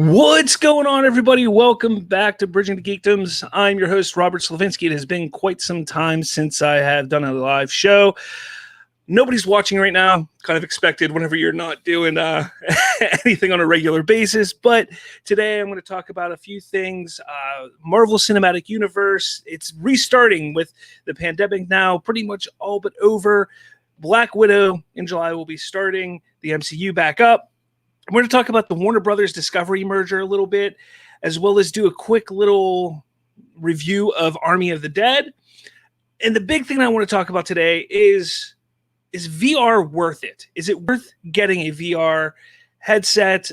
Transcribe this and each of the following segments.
What's going on, everybody? Welcome back to Bridging the Geekdoms. I'm your host, Robert Slavinsky. It has been quite some time since I have done a live show. Nobody's watching right now. Kind of expected whenever you're not doing anything on a regular basis. But today I'm going to talk about a few things. Marvel Cinematic Universe. It's restarting with the pandemic now pretty much all but over. Black Widow in July will be starting the MCU back up. We're going to talk about the Warner Brothers Discovery merger a little bit, as well as do a quick little review of Army of the Dead. And the big thing I want to talk about today is VR worth it? Is it worth getting a VR headset,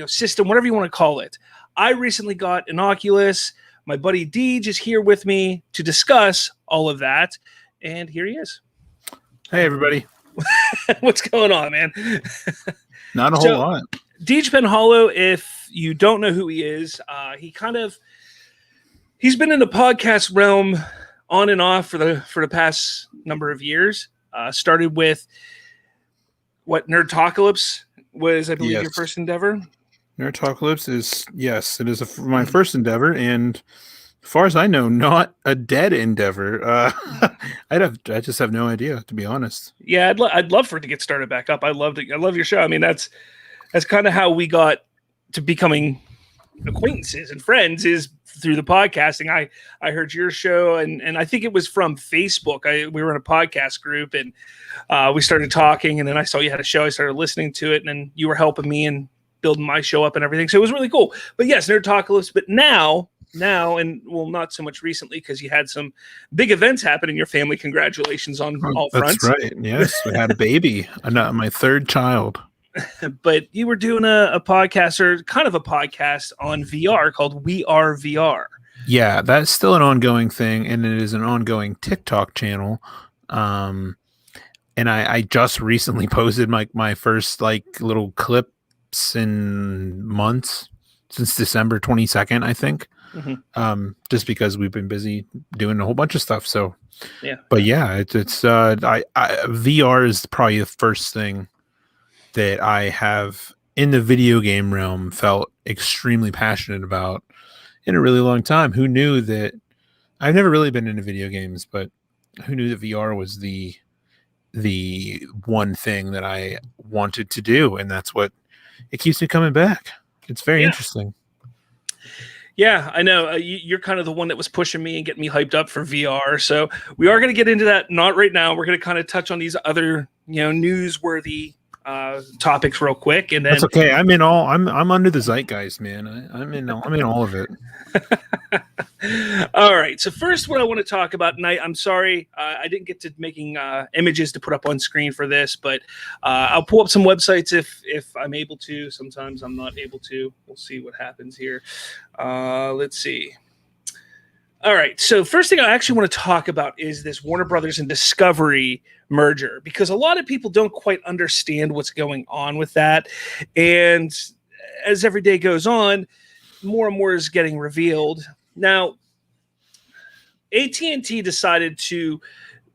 system, whatever you want to call it? I recently got an Oculus. My buddy Deej is here with me to discuss all of that. And here he is. Hey, everybody. What's going on, man? Not a whole lot. Deej Penhollow, if you don't know who he is, he's been in the podcast realm on and off for the past number of years. Started with what Nerdtalkalypse was, I believe, your first endeavor. Nerdtalkalypse is, yes, it is my first endeavor, and as far as I know, not a dead endeavor. I just have no idea, to be honest. Yeah, I'd love for it to get started back up. I love your show. I mean, that's kind of how we got to becoming acquaintances and friends, is through the podcasting. I heard your show, and I think it was from Facebook. We were in a podcast group, and we started talking, and then I saw you had a show. I started listening to it, and then you were helping me and building my show up and everything. So it was really cool. But yes, Nerdtalkalypse. But now, and well, not so much recently, because you had some big events happen in your family. Congratulations on all fronts. That's right. Yes, we had a baby, my third child. But you were doing a podcast, or kind of a podcast, on VR called We Are VR. Yeah, that's still an ongoing thing, and it is an ongoing TikTok channel. And I just recently posted my first little clips in months, since December 22nd, I think. Mm-hmm. Just because we've been busy doing a whole bunch of stuff. So yeah, but yeah, it's VR is probably the first thing that I have in the video game realm felt extremely passionate about in a really long time. Who knew that? I've never really been into video games, but who knew that VR was the one thing that I wanted to do, and that's what it keeps me coming back. It's very interesting. Yeah, I know. You're kind of the one that was pushing me and getting me hyped up for VR. So we are going to get into that. Not right now. We're going to kind of touch on these other, newsworthy topics real quick, and then that's okay. I'm under the zeitgeist, man. I'm in all of it. All right. So first, what I want to talk about tonight, I'm sorry I didn't get to making images to put up on screen for this, but I'll pull up some websites if I'm able to. Sometimes I'm not able to. We'll see what happens here. Let's see. All right. So first thing I actually want to talk about is this Warner Brothers and Discovery merger, because a lot of people don't quite understand what's going on with that. And as every day goes on, more and more is getting revealed. Now, AT&T decided to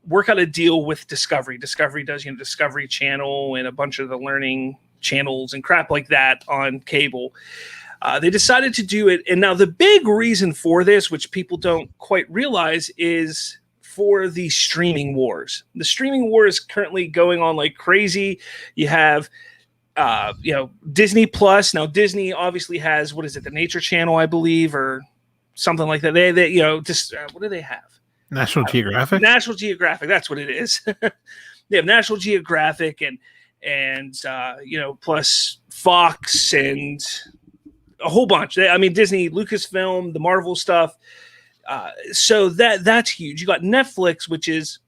work out a deal with Discovery. Discovery does, Discovery Channel and a bunch of the learning channels and crap like that on cable. They decided to do it. And now the big reason for this, which people don't quite realize, is for the streaming wars. The streaming war is currently going on like crazy. You have Disney Plus. Now Disney obviously has, what is it, the Nature Channel, I believe, or something like that. They what do they have? National Geographic. National Geographic. That's what it is. They have National Geographic and plus Fox and a whole bunch. Disney, Lucasfilm, the Marvel stuff. So that's huge. You got Netflix, which is,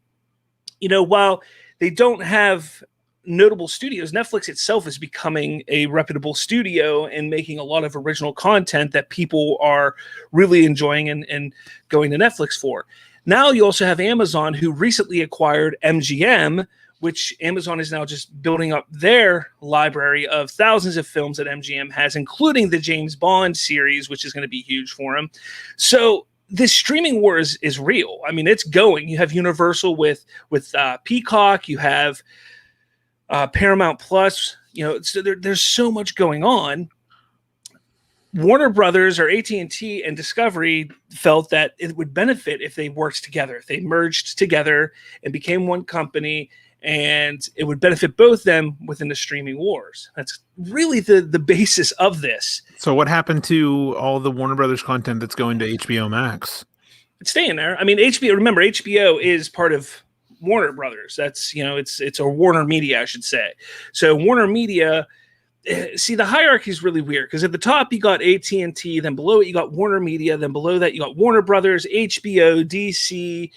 while they don't have notable studios, Netflix itself is becoming a reputable studio and making a lot of original content that people are really enjoying and going to Netflix for. Now you also have Amazon, who recently acquired MGM, which Amazon is now just building up their library of thousands of films that MGM has, including the James Bond series, which is going to be huge for them. So this streaming war is real. I mean, it's going. You have Universal with Peacock. You have Paramount Plus. So there's so much going on. Warner Brothers or AT&T and Discovery felt that it would benefit if they worked together, if they merged together and became one company, and it would benefit both them within the streaming wars. That's really the basis of this. So what happened to all the Warner Brothers content that's going to HBO Max? It's staying there. I mean, remember, HBO is part of Warner Brothers. That's, it's a Warner Media, I should say. So Warner Media, see, the hierarchy is really weird because at the top you got AT&T, then below it you got Warner Media, then below that you got Warner Brothers, HBO, DC,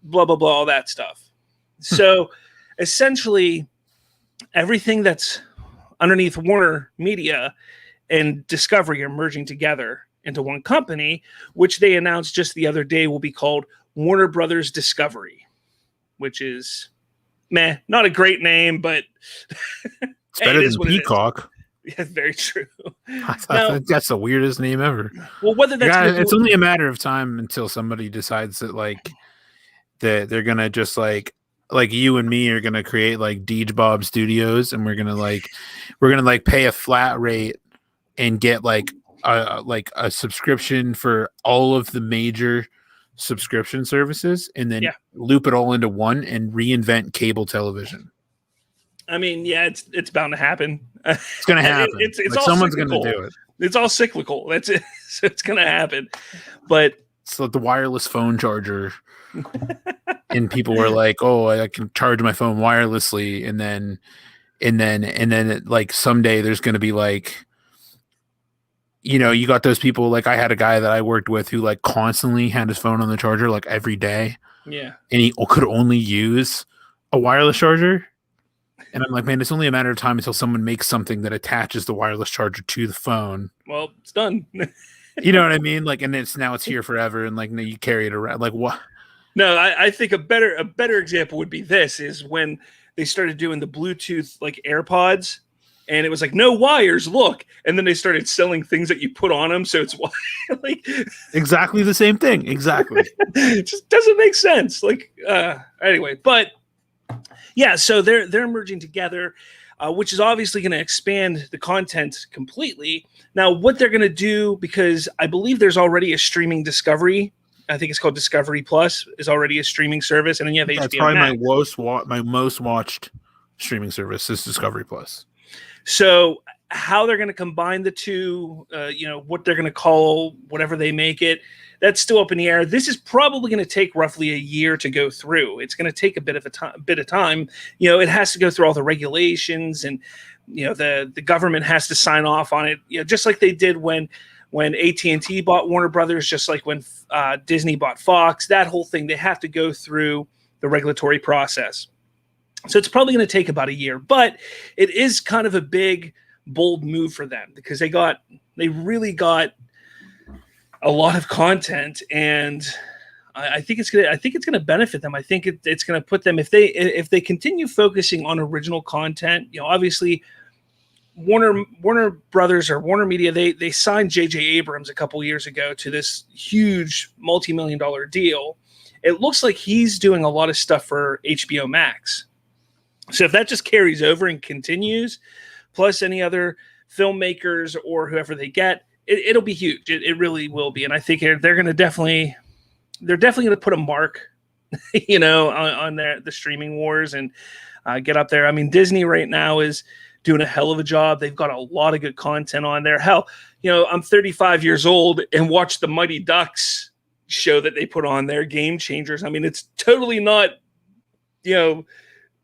blah, blah, blah, all that stuff. So essentially everything that's underneath Warner Media and Discovery are merging together into one company, which they announced just the other day will be called Warner Brothers Discovery, which is not a great name, but it's better than Peacock. Yeah, very true. I thought that's the weirdest name ever. Well, whether that's it's only a matter of time until somebody decides that that they're gonna just like you and me are gonna create like Deej Bob Studios, and we're gonna pay a flat rate and get a subscription for all of the major subscription services, and then loop it all into one and reinvent cable television. I mean, yeah, it's bound to happen. It's going to happen. It's all someone's going to do it. It's all cyclical. That's it. So it's going to happen. But it's like the wireless phone charger, and people were like, "Oh, I can charge my phone wirelessly," and then someday there's going to be you got those people. Like I had a guy that I worked with who constantly had his phone on the charger every day. Yeah, and he could only use a wireless charger. And I'm like, man, it's only a matter of time until someone makes something that attaches the wireless charger to the phone. Well, it's done. You know what I mean? And it's here forever, and no, you carry it around. What? No, I think a better example would be this: is when they started doing the Bluetooth AirPods, and it was no wires, look, and then they started selling things that you put on them, so it's exactly the same thing. Exactly. It just doesn't make sense. Anyway, but. Yeah, so they're merging together, which is obviously going to expand the content completely. Now, what they're going to do, because I believe there's already a streaming Discovery, I think it's called Discovery Plus, is already a streaming service, and then you have HBO Max. That's probably my most watched streaming service is Discovery Plus. So how they're going to combine the two, what they're going to call whatever they make it, that's still up in the air. This is probably going to take roughly a year to go through. It's going to take a bit of time. It has to go through all the regulations, and the government has to sign off on it. Just like they did when AT&T bought Warner Brothers, just like when Disney bought Fox. That whole thing, they have to go through the regulatory process. So it's probably going to take about a year, but it is kind of a big, bold move for them because they really got a lot of content, and I think it's gonna benefit them. I think it's gonna put them, if they continue focusing on original content. Obviously Warner Brothers or Warner Media, they signed J.J. Abrams a couple years ago to this huge multi-million-dollar deal. It looks like he's doing a lot of stuff for HBO Max. So if that just carries over and continues, plus any other filmmakers or whoever they get, it'll be huge. It really will be. And I think they're going to definitely going to put a mark, on the streaming wars and get up there. I mean, Disney right now is doing a hell of a job. They've got a lot of good content on there. Hell, I'm 35 years old and watched the Mighty Ducks show that they put on there, Game Changers. I mean, it's totally not, it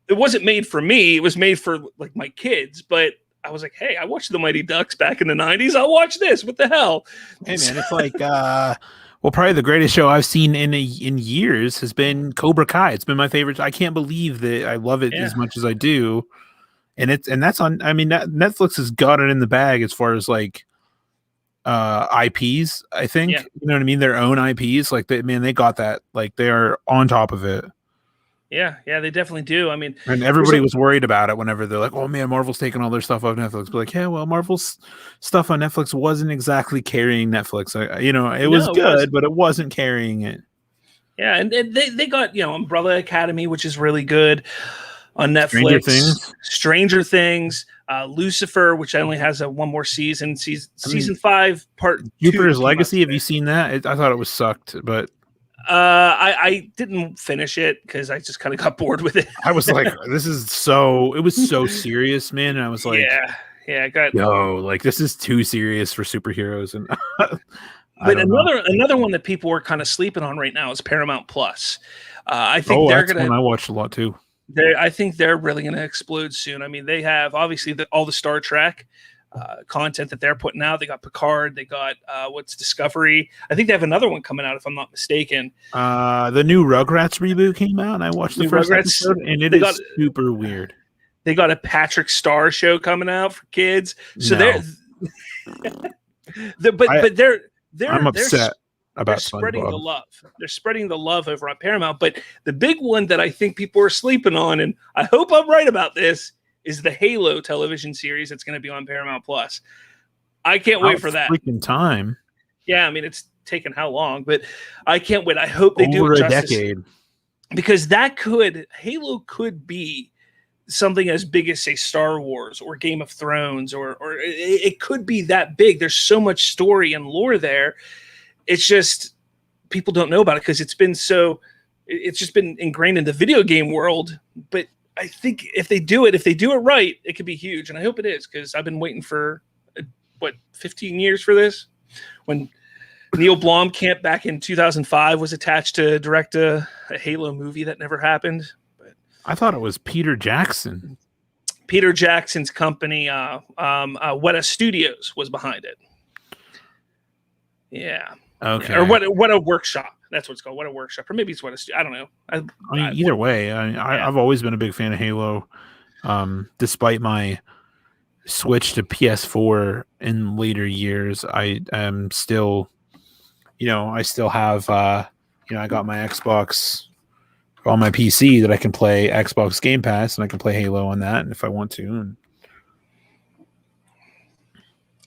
wasn't made for me. It was made for my kids, but I was like, hey, I watched the Mighty Ducks back in the 90s. I'll watch this. What the hell? Hey, man, it's probably the greatest show I've seen in years has been Cobra Kai. It's been my favorite. I can't believe that I love it as much as I do. And that's on, I mean, Netflix has got it in the bag as far as IPs, I think. Yeah. You know what I mean? Their own IPs. They got that. They are on top of it. Yeah, they definitely do. I mean, and everybody was worried about it whenever they're like, "Oh man, Marvel's taking all their stuff off Netflix." But yeah, well, Marvel's stuff on Netflix wasn't exactly carrying Netflix. It was good, but it wasn't carrying it. Yeah, and they got Umbrella Academy, which is really good on Netflix. Stranger Things. Lucifer, which only has one more season. Season 5, part Jupiter's 2 Legacy. Have you seen that? I thought it was sucked, but I didn't finish it because I just kind of got bored with it. I was like, it was so serious, man. And I was like, yeah, I got like this is too serious for superheroes. And but another one that people are kind of sleeping on right now is Paramount Plus. I think they're gonna. One I watched a lot too. I think they're really going to explode soon. I mean, they have obviously all the Star Trek content that they're putting out. They got Picard. They got what's Discovery. I think they have another one coming out, if I'm not mistaken. The new Rugrats reboot came out, and I watched the first episode, and it is super weird. They got a Patrick Star show coming out for kids. So I'm upset about they're spreading the love. They're spreading the love over on Paramount. But the big one that I think people are sleeping on, and I hope I'm right about this, is the Halo television series that's going to be on Paramount Plus. I can't wait for that. Freaking time. Yeah, I mean, it's taken how long, but I can't wait. I hope they do it justice. Decade. Because Halo could be something as big as, say, Star Wars or Game of Thrones, or it could be that big. There's so much story and lore there. It's just people don't know about it because it's just been ingrained in the video game world. But I think if they do it right, it could be huge. And I hope it is, because I've been waiting for 15 years for this. When Neil Blomkamp back in 2005 was attached to direct a Halo movie that never happened. But I thought it was Peter Jackson. Peter Jackson's company, Weta Studios, was behind it. Yeah. Okay. Or what a workshop. That's what it's called. What a workshop. Or maybe it's Weta. I don't know. I mean, either way, I've always been a big fan of Halo. Despite my switch to PS4 in later years, I am still, I still have, I got my Xbox on my PC that I can play Xbox Game Pass, and I can play Halo on that if I want to. And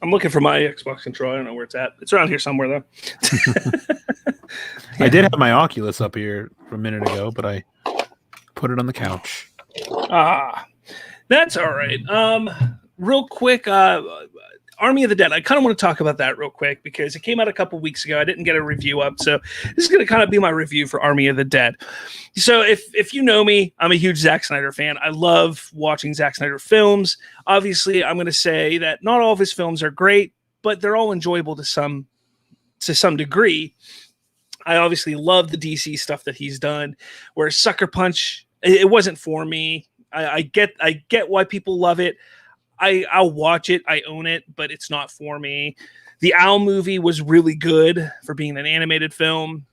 I'm looking for my Xbox controller. I don't know where it's at. It's around here somewhere, though. I did have my Oculus up here a minute ago, but I put it on the couch. That's all right. Real quick, Army of the Dead. I kind of want to talk about that real quick because it came out a couple weeks ago. I didn't get a review up, so this is going to kind of be my review for Army of the Dead. So if you know me, I'm a huge Zack Snyder fan. I love watching Zack Snyder films. Obviously, I'm going to say that not all of his films are great, but they're all enjoyable to some degree. I obviously love the DC stuff that he's done, where Sucker Punch, it wasn't for me. I get why people love it. I'll watch it. I own it, but it's not for me. The Owl movie was really good for being an animated film,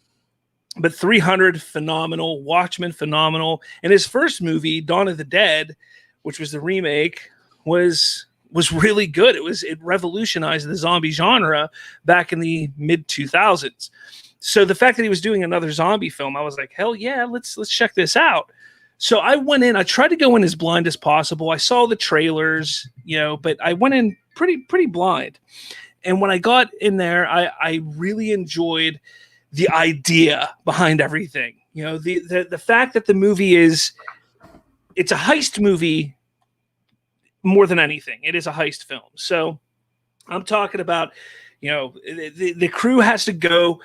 but 300, phenomenal. Watchmen, phenomenal. And his first movie, Dawn of the Dead, which was the remake, was really good. It revolutionized the zombie genre back in the mid 2000s. So the fact that he was doing another zombie film, I was like, hell yeah, let's check this out. So I went in, I tried to go in as blind as possible. I saw the trailers, but I went in pretty blind. And when I got in there, I really enjoyed the idea behind everything. The fact that the movie it's a heist movie more than anything. It is a heist film. So I'm talking about, the crew has to go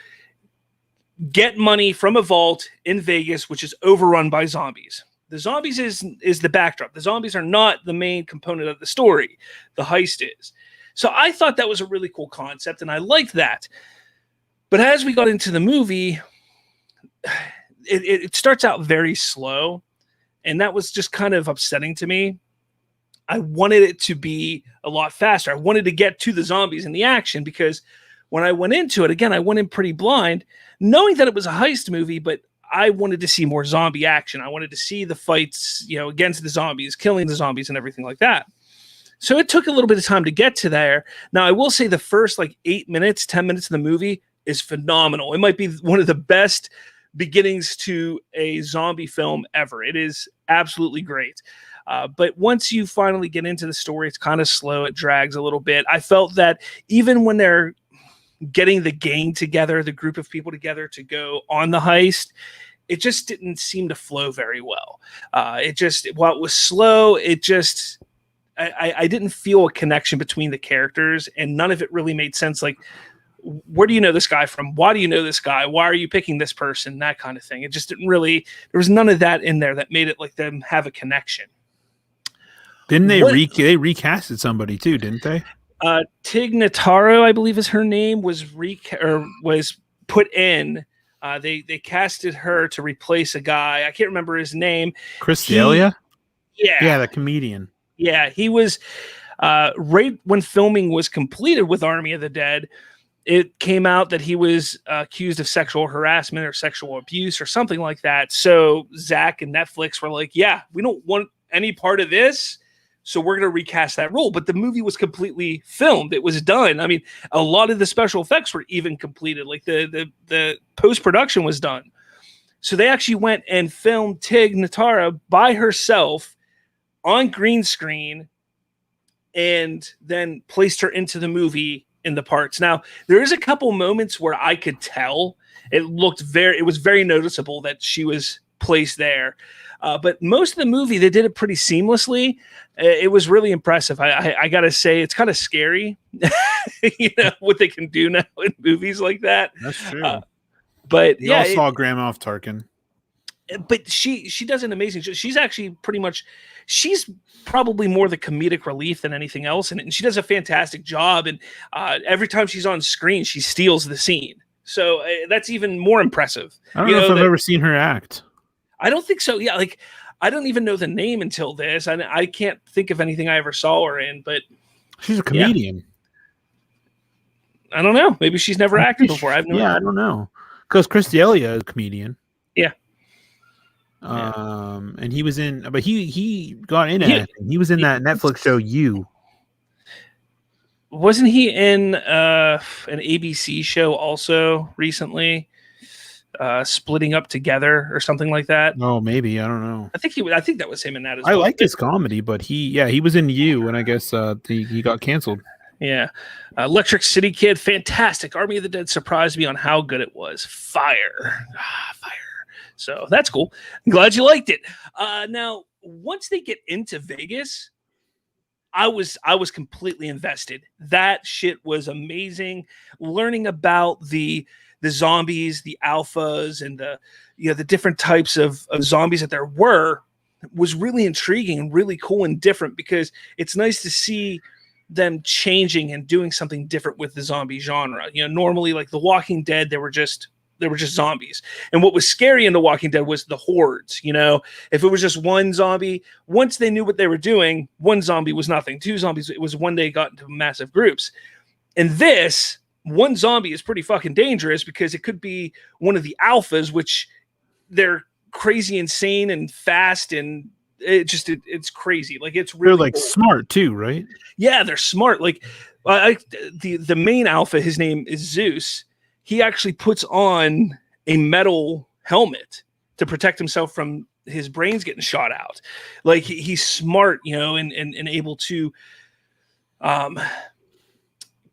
get money from a vault in Vegas, which is overrun by zombies. The zombies is the backdrop. The zombies are not the main component of the story. The heist is. So I thought that was a really cool concept, and I liked that. But as we got into the movie, it starts out very slow, and that was just kind of upsetting to me. I wanted it to be a lot faster. I wanted to get to the zombies and the action, because when I went into it, again, I went in pretty blind, knowing that it was a heist movie, but I wanted to see more zombie action. I wanted to see the fights, against the zombies, killing the zombies and everything like that. So it took a little bit of time to get to there. Now, I will say the first 8 minutes, 10 minutes of the movie is phenomenal. It might be one of the best beginnings to a zombie film ever. It is absolutely great. But once you finally get into the story, it's kind of slow. It drags a little bit. I felt that even when they're getting the gang together, the group of people together to go on the heist, it just didn't seem to flow very well. While it was slow, I didn't feel a connection between the characters, and none of it really made sense. Like, where do you know this guy from? Why do you know this guy? Why are you picking this person? That kind of thing. It just didn't really, there was none of that in there that made it like them have a connection. Didn't they they recasted somebody too, didn't they? Tig Notaro, I believe is her name, was put in. They casted her to replace a guy. I can't remember his name. Chris D'Elia? Yeah, the comedian. Yeah, he was right when filming was completed with Army of the Dead. It came out that he was accused of sexual harassment or sexual abuse or something like that. So Zach and Netflix were like, yeah, we don't want any part of this. So we're going to recast that role. But the movie was completely filmed. It was done. I mean, a lot of the special effects were even completed. Like the post-production was done. So they actually went and filmed Tig Notaro by herself on green screen and then placed her into the movie in the parts. Now, there is a couple moments where I could tell it was very noticeable that she was placed there. But most of the movie, they did it pretty seamlessly. It was really impressive. I got to say, it's kind of scary, what they can do now in movies like that. That's true. But we all saw Grand Moff Tarkin. But she does an amazing job. She's actually she's probably more the comedic relief than anything else. And she does a fantastic job. And every time she's on screen, she steals the scene. So that's even more impressive. I don't know if I've ever seen her act. I don't think so. Yeah, like I don't even know the name until this. I can't think of anything I ever saw her in, but she's a comedian. Yeah. I don't know. Maybe she's never acted before. I don't know. Because Chris D'Elia is a comedian. Yeah. And he was in, but he got in it. He was in that Netflix show You. Wasn't he in an ABC show also recently? Splitting Up Together or something like that. Oh, maybe, I don't know. I think that was him in that as well. I liked his comedy, but he was in You, and I guess he got canceled. Yeah, Electric City Kid, fantastic. Army of the Dead surprised me on how good it was. Fire. So that's cool. I'm glad you liked it. Now, once they get into Vegas, I was completely invested. That shit was amazing. Learning about the zombies, the alphas, and the different types of zombies that there was really intriguing and really cool and different, because it's nice to see them changing and doing something different with the zombie genre. Normally, like The Walking Dead, they were just zombies. And what was scary in The Walking Dead was the hordes. If it was just one zombie, once they knew what they were doing, one zombie was nothing. Two zombies, it was when they got into massive groups. And this, one zombie is pretty fucking dangerous, because it could be one of the alphas, which they're crazy, insane, and fast, and it's crazy. Like, it's really they're like cool. Smart too, right? Yeah, they're smart. Like, the main alpha, his name is Zeus. He actually puts on a metal helmet to protect himself from his brains getting shot out. Like, he's smart, and able to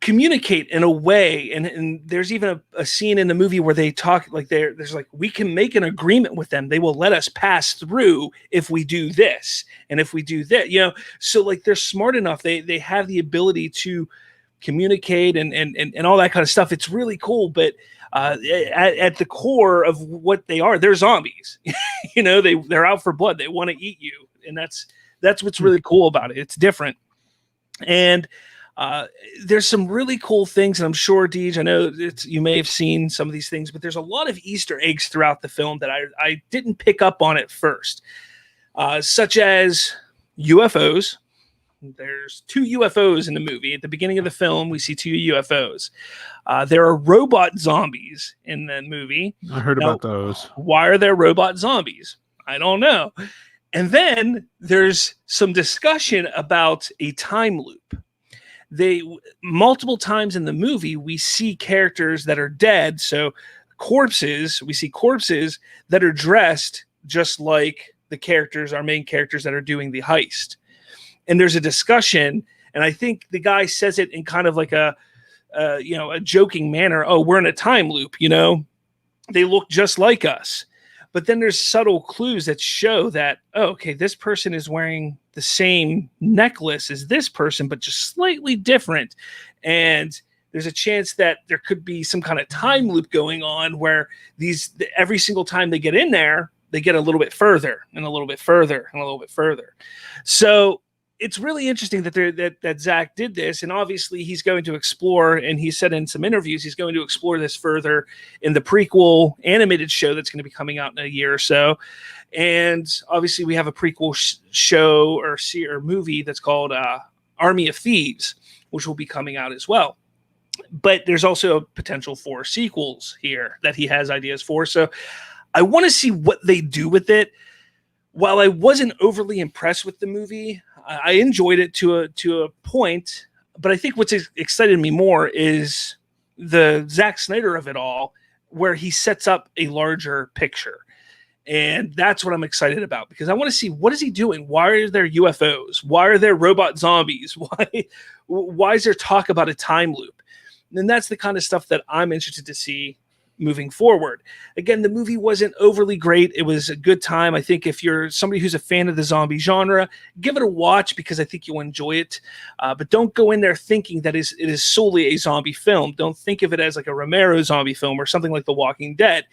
communicate in a way. And there's even a scene in the movie where they talk like there's like, we can make an agreement with them. They will let us pass through if we do this. And if we do that, so like, they're smart enough. They have the ability to communicate and all that kind of stuff. It's really cool. But at the core of what they are, they're zombies. They're out for blood. They want to eat you. And that's what's really cool about it. It's different. And there's some really cool things, and I'm sure, Deej, I know you may have seen some of these things, but there's a lot of Easter eggs throughout the film that I didn't pick up on at first, such as UFOs. There's 2 UFOs in the movie. At the beginning of the film, we see 2 UFOs. There are robot zombies in the movie. I heard about those. Why are there robot zombies? I don't know. And then there's some discussion about a time loop. Multiple times in the movie, we see characters that are dead. So we see corpses that are dressed just like our main characters that are doing the heist. And there's a discussion, and I think the guy says it in kind of like a joking manner. Oh, we're in a time loop. They look just like us. But then there's subtle clues that show that, oh, okay, this person is wearing the same necklace as this person, but just slightly different. And there's a chance that there could be some kind of time loop going on where every single time they get in there, they get a little bit further and a little bit further and a little bit further. So it's really interesting that Zach did this, and obviously he's going to explore, and he said in some interviews, he's going to explore this further in the prequel animated show that's going to be coming out in a year or so. And obviously we have a prequel show or movie that's called Army of Thieves, which will be coming out as well. But there's also a potential for sequels here that he has ideas for. So I want to see what they do with it. While I wasn't overly impressed with the movie, I enjoyed it to a point, but I think what's excited me more is the Zack Snyder of it all, where he sets up a larger picture. And that's what I'm excited about, because I want to see, what is he doing? Why are there UFOs? Why are there robot zombies? Why is there talk about a time loop? And that's the kind of stuff that I'm interested to see moving forward. Again, the movie wasn't overly great. It was a good time. I think if you're somebody who's a fan of the zombie genre, give it a watch, because I think you'll enjoy it. But don't go in there thinking that it is solely a zombie film. Don't think of it as like a Romero zombie film or something like The Walking Dead.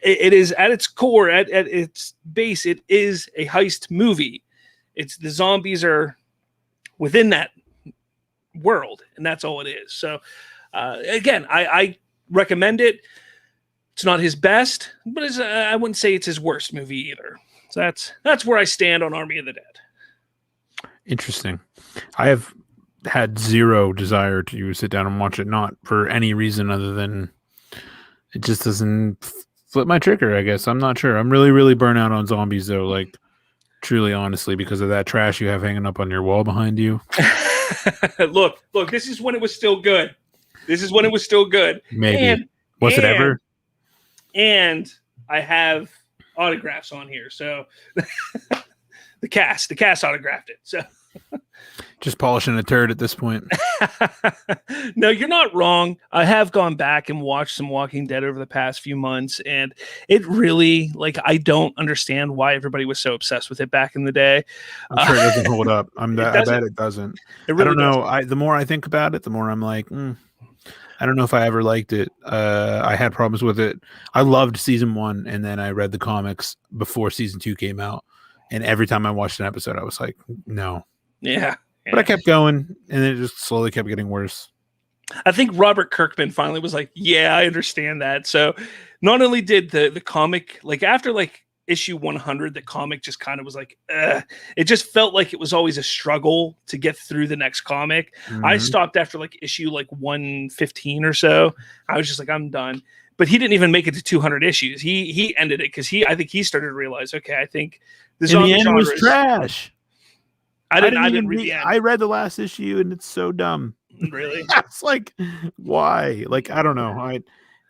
It is at its core, at its base, it is a heist movie. It's the zombies are within that world, and that's all it is. So again, I recommend it. It's not his best, but I wouldn't say it's his worst movie either. So that's where I stand on Army of the Dead. Interesting. I have had zero desire to sit down and watch it, not for any reason other than it just doesn't flip my trigger, I guess. I'm not sure. I'm really, really burnt out on zombies, though, like truly, honestly, because of that trash you have hanging up on your wall behind you. Look, this is when it was still good. Maybe. Was it ever? And I have autographs on here. So the cast autographed it. So just polishing a turd at this point. No, you're not wrong. I have gone back and watched some Walking Dead over the past few months, and it really, I don't understand why everybody was so obsessed with it back in the day. I'm sure it doesn't hold up. I bet it doesn't. It really I don't know. doesn't. The more I think about it, the more I'm like, I don't know if I ever liked it. I had problems with it. I loved season 1, and then I read the comics before season 2 came out. And every time I watched an episode, I was like, no. Yeah. But I kept going, and it just slowly kept getting worse. I think Robert Kirkman finally was like, yeah, I understand that. So not only did the comic, after issue 100, the comic just kind of was like, it just felt like it was always a struggle to get through the next comic. Mm-hmm. I stopped after issue 115 or so. I was just like, I'm done. But he didn't even make it to 200 issues. He ended it because I think he started to realize, okay, I think the zombie end was trash. I didn't read the end. I read the last issue, and it's so dumb. Really? It's like, why? I don't know.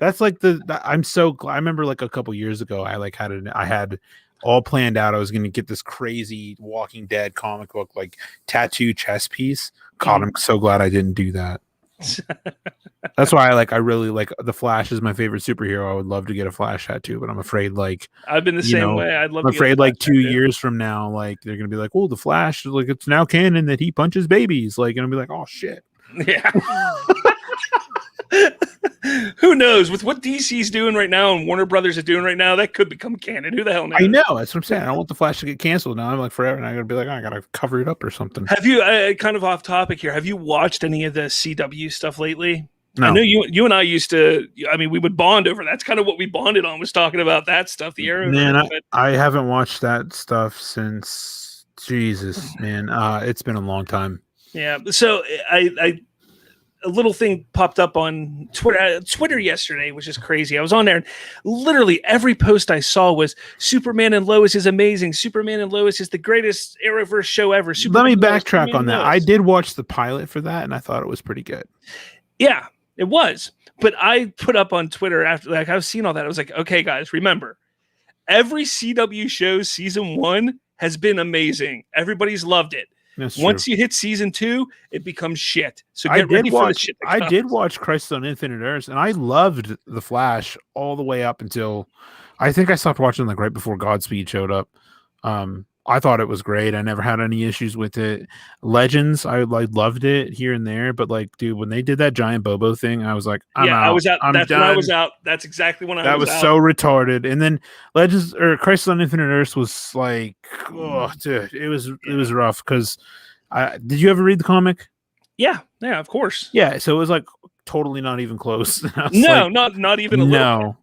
I'm so glad. I remember a couple years ago, I had all planned out. I was going to get this crazy Walking Dead comic book, tattoo chess piece. God, I'm so glad I didn't do that. That's why I really the Flash is my favorite superhero. I would love to get a Flash tattoo, but I'm afraid I've been the same way. I'd love. I'm afraid 2 years from now, they're gonna be like, oh, the Flash, it's now canon that he punches babies. And I'll be like, oh shit. Yeah. Who knows? With what DC's doing right now and Warner Brothers is doing right now, that could become canon. Who the hell knows? I know. That's what I'm saying. I don't want the Flash to get canceled now. I'm forever, and I'm gonna be like, I gotta cover it up or something. Have you kind of off topic here? Have you watched any of the CW stuff lately? No. I know you and I used to. I mean, we would bond over. That's kind of what we bonded on, was talking about that stuff. The Arrow. Man, I haven't watched that stuff since Jesus, man. It's been a long time. Yeah. So I a little thing popped up on Twitter yesterday, which is crazy. I was on there, and literally every post I saw was Superman and Lois is amazing. Superman and Lois is the greatest Arrowverse show ever. Let me backtrack on that. I did watch the pilot for that, and I thought it was pretty good. Yeah, it was. But I put up on Twitter after I've seen all that. I was like, okay, guys, remember, every CW show season 1 has been amazing. Everybody's loved it. Once you hit season 2, it becomes shit. So get ready for the shit. I did watch Crisis on Infinite Earths, and I loved The Flash all the way up until I think I stopped watching like right before Godspeed showed up. I thought it was great. I never had any issues with it. Legends, I like loved it here and there, but like, dude, when they did that giant Bobo thing, I was like, I'm I out. was out. I'm That's done. when I was out. That's exactly when I That was was out. so retarded. And then Legends or Crisis on Infinite Earths was like, oh, dude, it was rough because did you ever read the comic? Yeah, of course. Yeah, so it was like totally not even close. No, like, not even a little.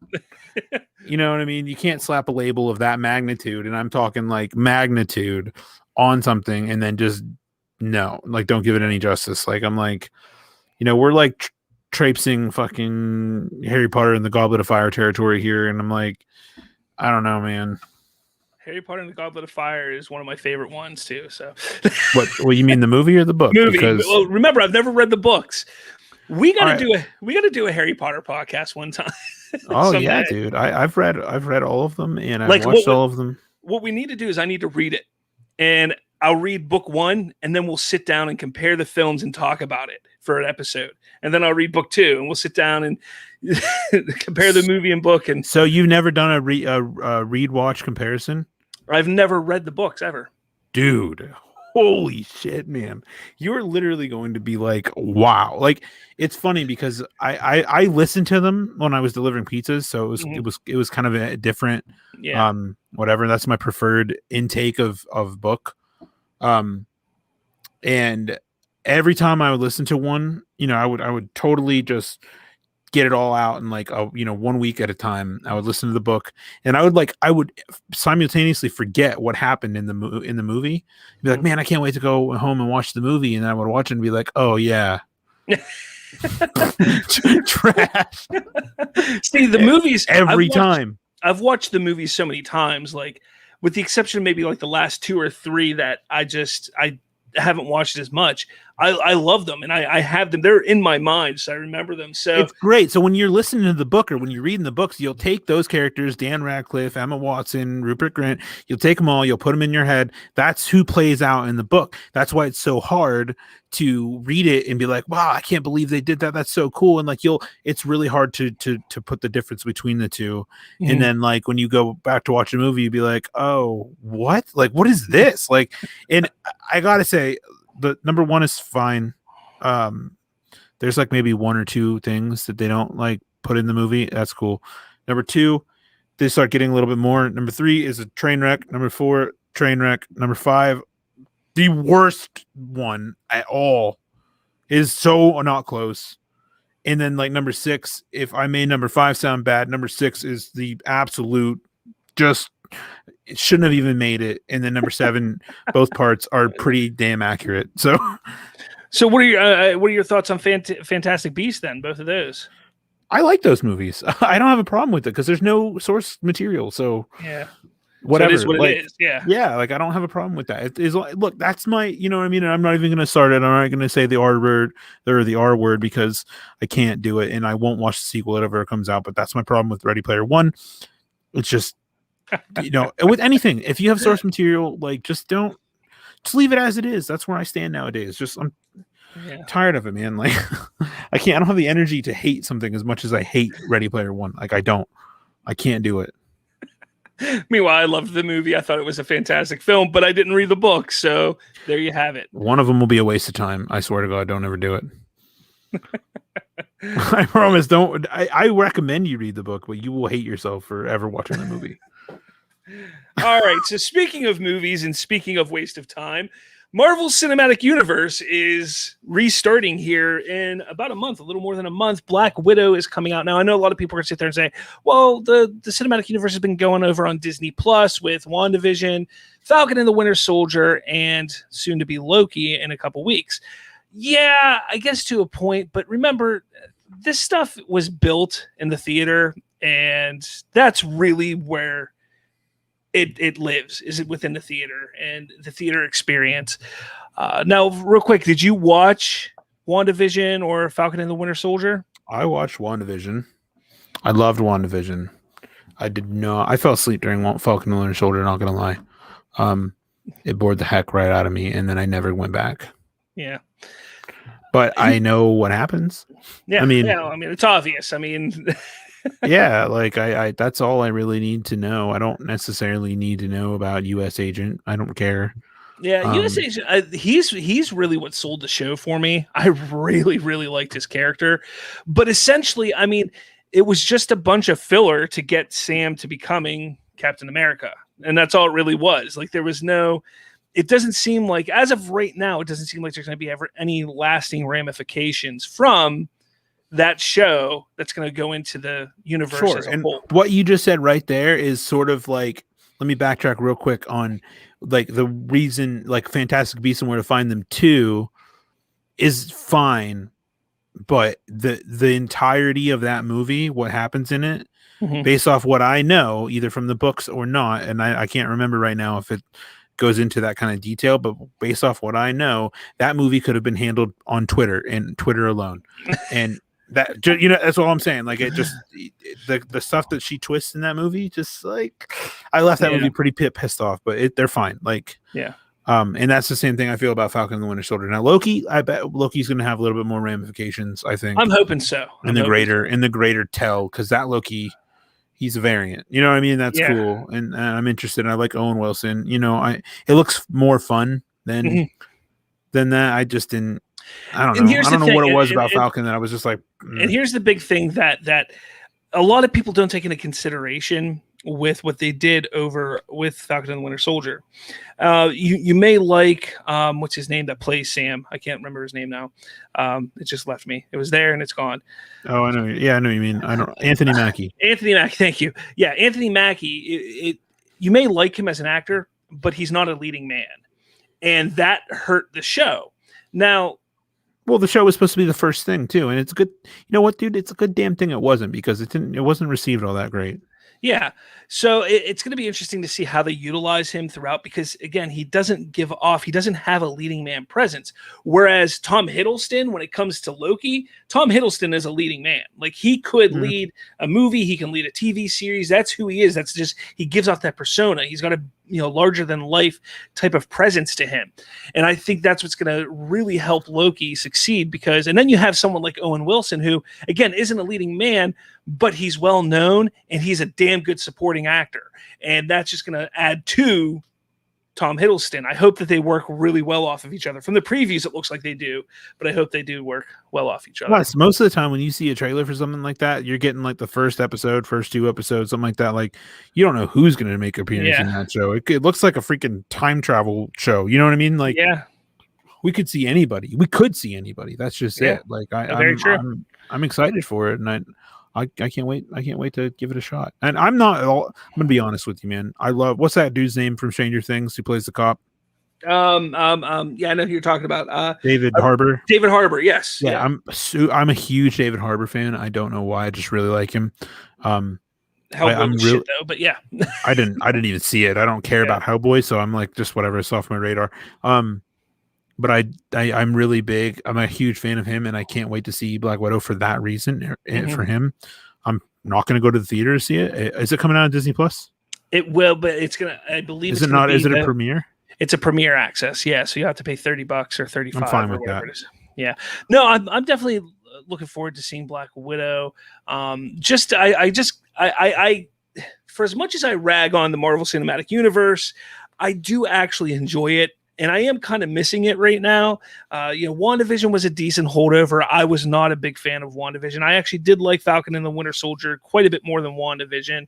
You know what I mean? You can't slap a label of that magnitude, and I'm talking like magnitude on something and then just like don't give it any justice. Like I'm like, we're like traipsing fucking Harry Potter and the Goblet of Fire territory here, and I'm like, I don't know, man. Harry Potter and the Goblet of Fire is one of my favorite ones too. So, what you mean, the movie or the book? Movie. Because well, remember, I've never read the books. We got to do a Harry Potter podcast one time. Oh yeah, dude. I've read all of them, and I've like, watched all of them. What we need to do is I need to read it, and I'll read book 1, and then we'll sit down and compare the films and talk about it for an episode. And then I'll read book 2, and we'll sit down and compare the movie and book. And so you've never done a read watch comparison? I've never read the books ever, dude. Holy shit, man. You're literally going to be like, wow. Like, it's funny because I listened to them when I was delivering pizzas, so it was kind of a different whatever. That's my preferred intake of book. And every time I would listen to one, I would totally just get it all out in like 1 week at a time. I would listen to the book, and I would simultaneously forget what happened in the movie. I'd be like, man, I can't wait to go home and watch the movie, and then I would watch it and be like, oh yeah. Trash. See, the movies every time. I've watched the movies so many times, like with the exception of maybe like the last 2 or 3 that I haven't watched as much. I love them, and I have them. They're in my mind, so I remember them. So it's great. So when you're listening to the book or when you're reading the books, you'll take those characters, Dan Radcliffe, Emma Watson, Rupert Grint, you'll take them all, you'll put them in your head. That's who plays out in the book. That's why it's so hard to read it and be like, wow, I can't believe they did that. That's so cool. And like it's really hard to put the difference between the two. Mm-hmm. And then like when you go back to watch a movie, you'd be like, oh, what? Like, what is this? Like, and I gotta say, the number 1 is fine. There's like maybe 1 or 2 things that they don't like put in the movie. That's cool. Number 2, they start getting a little bit more. Number 3 is a train wreck. Number 4, train wreck. Number 5, the worst one at all, is so not close. And then like number 6, if I made number 5 sound bad, number 6 is the absolute just. It shouldn't have even made it. And then number 7, both parts are pretty damn accurate. So what are your thoughts on Fantastic Beasts then? Both of those. I like those movies. I don't have a problem with it because there's no source material. So yeah, whatever. So it is what it is. Yeah. Like I don't have a problem with that. It is look, that's my, you know what I mean. And I'm not even going to start it. I'm not going to say the R word or the R word because I can't do it, and I won't watch the sequel whatever it comes out. But that's my problem with Ready Player One. It's just. With anything, if you have source material, like just leave it as it is. That's where I stand nowadays. I'm tired of it, man. Like I don't have the energy to hate something as much as I hate Ready Player One. Like I can't do it. Meanwhile, I loved the movie. I thought it was a fantastic film, but I didn't read the book. So there you have it. One of them will be a waste of time. I swear to God, don't ever do it. I promise. Don't. I recommend you read the book, but you will hate yourself for ever watching the movie. All right. So speaking of movies and speaking of waste of time, Marvel's Cinematic Universe is restarting here in about a month, a little more than a month. Black Widow is coming out. Now, I know a lot of people are going to sit there and say, well, the Cinematic Universe has been going over on Disney Plus with WandaVision, Falcon and the Winter Soldier, and soon to be Loki in a couple weeks. Yeah, I guess to a point. But remember, this stuff was built in the theater, and that's really where it lives, is it within the theater and the theater experience. Now, real quick, did you watch WandaVision or Falcon and the Winter Soldier? I watched WandaVision. I loved WandaVision. I fell asleep during Falcon and the Winter Soldier, not going to lie. It bored the heck right out of me, and then I never went back. Yeah. But I know what happens. Yeah, I mean, it's obvious. I mean, Yeah, like I that's all I really need to know. I don't necessarily need to know about US Agent. I don't care. Yeah, US Um, Agent. He's really what sold the show for me. I really liked his character, but essentially, I mean, it was just a bunch of filler to get Sam to becoming Captain America, and that's all it really was. Like there was no. It doesn't seem like, as of right now, it doesn't seem like there's going to be ever any lasting ramifications from that show that's going to go into the universe sure. as a And whole. what you just said right there is sort of like, let me backtrack real quick on like the reason like Fantastic Beasts and Where to Find Them 2 is fine, but the entirety of that movie, what happens in it, Mhm. based off what I know, either from the books or not, and I can't remember right now if it goes into that kind of detail, but based off what I know, that movie could have been handled on Twitter and Twitter alone. And that, that's all I'm saying. Like, it just, the stuff that she twists in that movie, just like, I left that movie pretty pissed off, but they're fine. Like, yeah. And that's the same thing I feel about Falcon and the Winter Soldier. Now Loki, I bet Loki's going to have a little bit more ramifications. I think I'm hoping so. In the greater tell, because that Loki, he's a variant. You know what I mean? That's cool, and I'm interested. I like Owen Wilson. You know, it looks more fun than that. I just didn't. I don't know. I don't know what it was about Falcon that I was just like. And here's the big thing that a lot of people don't take into consideration with what they did over with Falcon and the Winter Soldier. You may like what's his name that plays Sam. I can't remember his name now. It just left me. It was there and it's gone. Oh, I know. Yeah, I know what you mean. I don't. Anthony Mackie. Anthony Mackie. Thank you. Yeah, Anthony Mackie. You may like him as an actor, but he's not a leading man, and that hurt the show. Now. Well, the show was supposed to be the first thing too, and it's good. You know what, dude? It's a good damn thing it wasn't, because it wasn't received all that great. Yeah. So it's going to be interesting to see how they utilize him throughout, because again, he doesn't have a leading man presence. Whereas Tom Hiddleston, when it comes to Loki, Tom Hiddleston is a leading man. Like he could lead a movie, he can lead a TV series. That's who he is. That's just, he gives off that persona. He's got a larger than life type of presence to him. And I think that's what's going to really help Loki succeed, because, and then you have someone like Owen Wilson, who again, isn't a leading man, but he's well known and he's a damn good supporting actor. And that's just going to add to Tom Hiddleston. I hope that they work really well off of each other. From the previews, it looks like they do, but I hope they do work well off each other. Plus, most of the time when you see a trailer for something like that, you're getting like the first episode, first 2 episodes, something like that. Like, you don't know who's going to make an appearance in that show. It looks like a freaking time travel show. You know what I mean? Like, we could see anybody. We could see anybody. That's just it. Like, I'm excited for it, and I can't wait. I can't wait to give it a shot. And I'm gonna be honest with you, man. I love, what's that dude's name from Stranger Things who plays the cop? Yeah, I know who you're talking about. David Harbour. David Harbour, yes. Yeah, I'm a huge David Harbour fan. I don't know why. I just really like him. Hellboy though, but yeah. I didn't even see it. I don't care about Hellboy, so I'm like, just whatever, it's off my radar. But I'm really big. I'm a huge fan of him, and I can't wait to see Black Widow for that reason. For him, I'm not going to go to the theater to see it. Is it coming out on Disney Plus? It will, but it's gonna. I believe. Is it not? Is it a premiere? It's a premiere access. Yeah, so you have to pay $30 or $35. I'm fine with that. It is. Yeah, no, I'm definitely looking forward to seeing Black Widow. I for as much as I rag on the Marvel Cinematic Universe, I do actually enjoy it. And I am kind of missing it right now. WandaVision was a decent holdover. I was not a big fan of WandaVision. I actually did like Falcon and the Winter Soldier quite a bit more than WandaVision.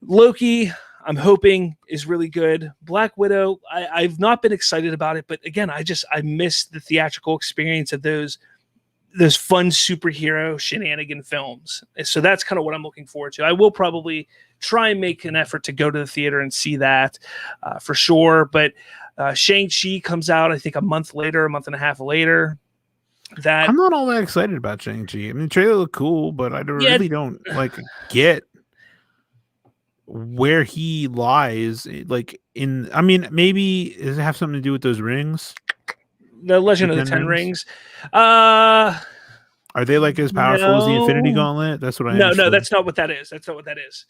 Loki, I'm hoping, is really good. Black Widow, I've not been excited about it. But again, I miss the theatrical experience of those fun superhero shenanigan films. So that's kind of what I'm looking forward to. I will probably try and make an effort to go to the theater and see that for sure. But Shang-Chi comes out, I think, a month and a half later. That I'm not all that excited about Shang-Chi. I mean, the trailer looked cool, but I really don't get where he lies. Like, maybe does it have something to do with those rings? The Legend of the Ten Rings. Are they like as powerful as the Infinity Gauntlet? That's what I understood. No, that's not what that is. That's not what that is.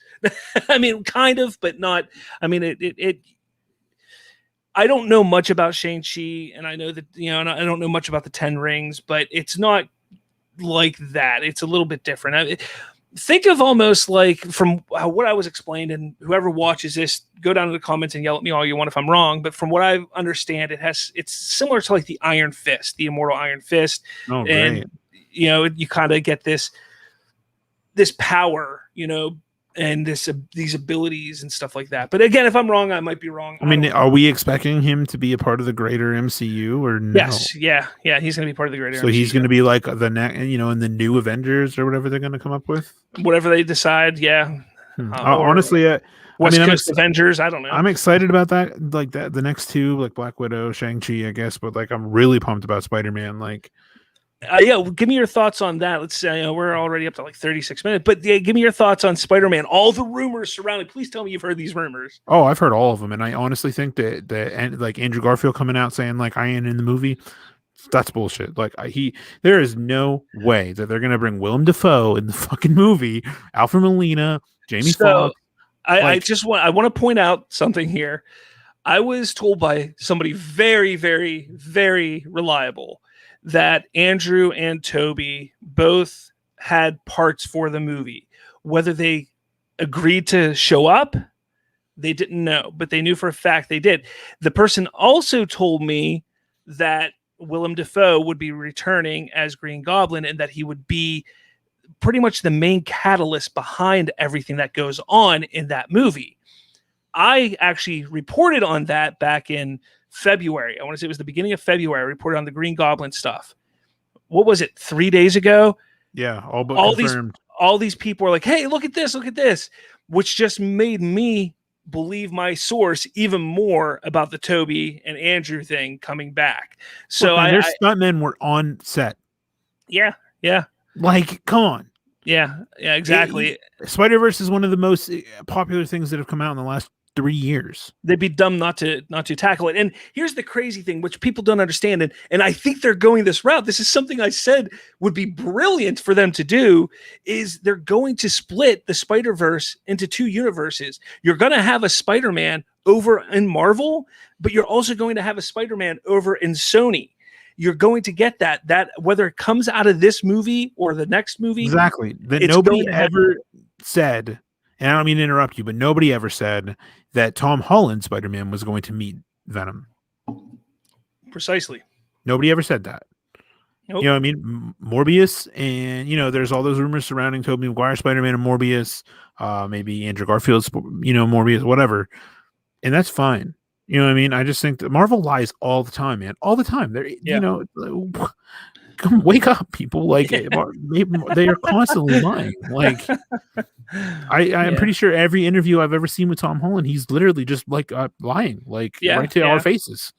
I mean, kind of, but not. I mean, it I don't know much about Shang-Chi, and I know that, and I don't know much about the Ten Rings, but it's not like that. It's a little bit different. think of almost like from what I was explained, and whoever watches this, go down to the comments and yell at me all you want if I'm wrong. But from what I understand, it's similar to like the Iron Fist, the Immortal Iron Fist. Oh, and great. you kind of get this power, and these abilities and stuff like that. But again, if I'm wrong, I might be wrong. I mean, are we expecting him to be a part of the greater MCU or no? Yes, yeah, he's going to be part of the greater. So MCU. he's going to be like the next, in the new Avengers or whatever they're going to come up with. Whatever they decide, yeah. Honestly, West Coast Avengers. I don't know. I'm excited about that. Like that, the next two, like Black Widow, Shang-Chi, I guess. But like, I'm really pumped about Spider-Man. Like. Give me your thoughts on that. Let's say we're already up to like 36 minutes, but give me your thoughts on Spider-Man. All the rumors surrounding. Please tell me you've heard these rumors. Oh, I've heard all of them, and I honestly think that like Andrew Garfield coming out saying like I ain't in the movie, that's bullshit. Like there is no way that they're gonna bring Willem Dafoe in the fucking movie. Alfred Molina, Jamie Foxx. I want to point out something here. I was told by somebody very, very, very reliable that Andrew and Toby both had parts for the movie. Whether they agreed to show up, they didn't know, but they knew for a fact they did. The person also told me that Willem Dafoe would be returning as Green Goblin and that he would be pretty much the main catalyst behind everything that goes on in that movie. I actually reported on that back in February. I want to say it was the beginning of February. I reported on the Green Goblin stuff. What was it? 3 days ago? Yeah, all confirmed. All these people were like, "Hey, look at this, which just made me believe my source even more about the Toby and Andrew thing coming back. So their stuntmen were on set. Yeah. Like, come on. Yeah, exactly. Spider-Verse is one of the most popular things that have come out in the last 3 years. They'd be dumb not to tackle it. And here's the crazy thing, which people don't understand, and I think they're going this route. This is something I said would be brilliant for them to do, is they're going to split the Spider-Verse into two universes. You're going to have a Spider-Man over in Marvel, but you're also going to have a Spider-Man over in Sony. You're going to get that whether it comes out of this movie or the next movie. Exactly. That nobody ever said, and I don't mean to interrupt you, but nobody ever said that Tom Holland Spider-Man was going to meet Venom. Precisely. Nobody ever said that. Nope. You know what I mean? Morbius, and there's all those rumors surrounding Tobey Maguire Spider-Man and Morbius, maybe Andrew Garfield's, Morbius, whatever. And that's fine. You know what I mean? I just think that Marvel lies all the time, man. All the time. They're, come wake up, people. Like they are constantly lying. Like I'm pretty sure every interview I've ever seen with Tom Holland, he's literally just like lying, like right to our faces.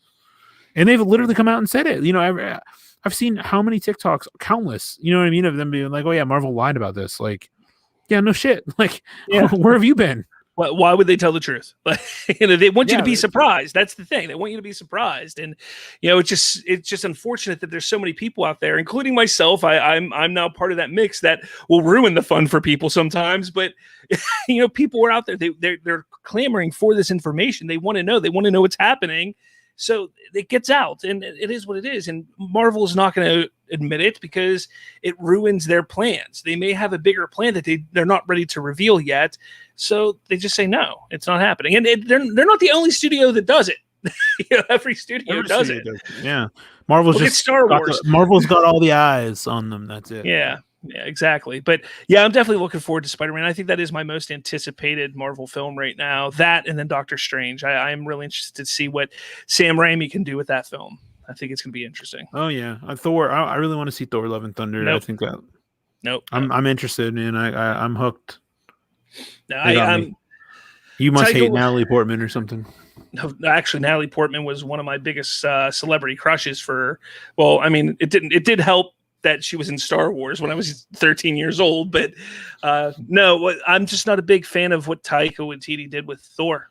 And they've literally come out and said it. I've seen how many TikToks, countless, you know what I mean, of them being like, "Oh yeah, Marvel lied about this." Like, yeah, no shit. Like, where have you been? Why would they tell the truth? They want you to be surprised. That's the thing. They want you to be surprised, and it's just unfortunate that there's so many people out there, including myself. I'm now part of that mix that will ruin the fun for people sometimes. But people are out there. They're clamoring for this information. They want to know. They want to know what's happening. So it gets out, and it is what it is. And Marvel is not going to admit it because it ruins their plans. They may have a bigger plan that they're not ready to reveal yet. So they just say, no, it's not happening. And they're not the only studio that does it. Every studio does it. Yeah. Marvel's just Star Wars. Marvel's got all the eyes on them. That's it. Yeah. Yeah, exactly. But yeah, I'm definitely looking forward to Spider-Man. I think that is my most anticipated Marvel film right now. That and then Doctor Strange. I'm really interested to see what Sam Raimi can do with that film. I think it's going to be interesting. Oh yeah, Thor. I really want to see Thor: Love and Thunder. Nope. I think that. Nope. I'm interested, man. I'm hooked. No, you must hate Natalie Portman or something. No, actually, Natalie Portman was one of my biggest celebrity crushes for. Well, I mean, it did help that she was in Star Wars when I was 13 years old, but no, I'm just not a big fan of what Taika Waititi did with Thor.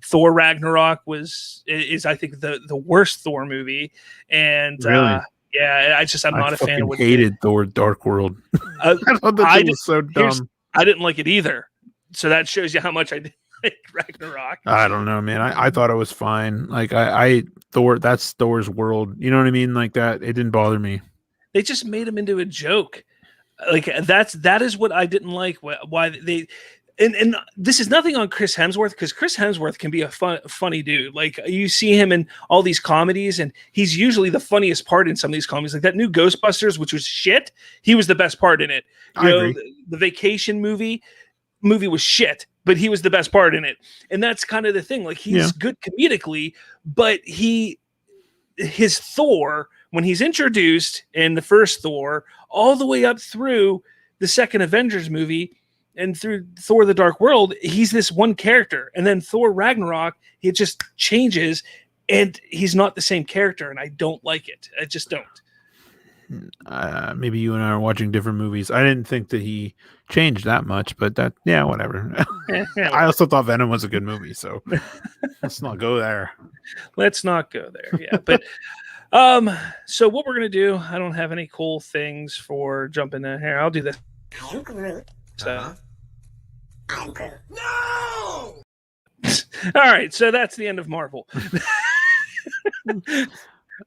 Thor Ragnarok is I think the worst Thor movie, and really? I'm not a fan of what hated Thor Dark World. I thought that was so dumb. I didn't like it either, so that shows you how much I did like Ragnarok. I don't know, man. I thought it was fine. Like Thor, that's Thor's world. You know what I mean? Like that, it didn't bother me. They just made him into a joke. Like that is what I didn't like. Why they and this is nothing on Chris Hemsworth, because Chris Hemsworth can be a funny dude. Like you see him in all these comedies, and he's usually the funniest part in some of these comedies. Like that new Ghostbusters, which was shit. He was the best part in it. I agree. The Vacation movie was shit, but he was the best part in it. And that's kind of the thing. Like he's good comedically, but his Thor, when he's introduced in the first Thor, all the way up through the second Avengers movie and through Thor the Dark World, he's this one character. And then Thor Ragnarok, he just changes and he's not the same character. And I don't like it. I just don't. Maybe you and I are watching different movies. I didn't think that he changed that much, but whatever. I also thought Venom was a good movie, so let's not go there. Let's not go there. Yeah, but so what we're gonna do? I don't have any cool things for jumping in here. I'll do this. I'm Groot. So. I'm Groot. No. All right, so that's the end of Marvel.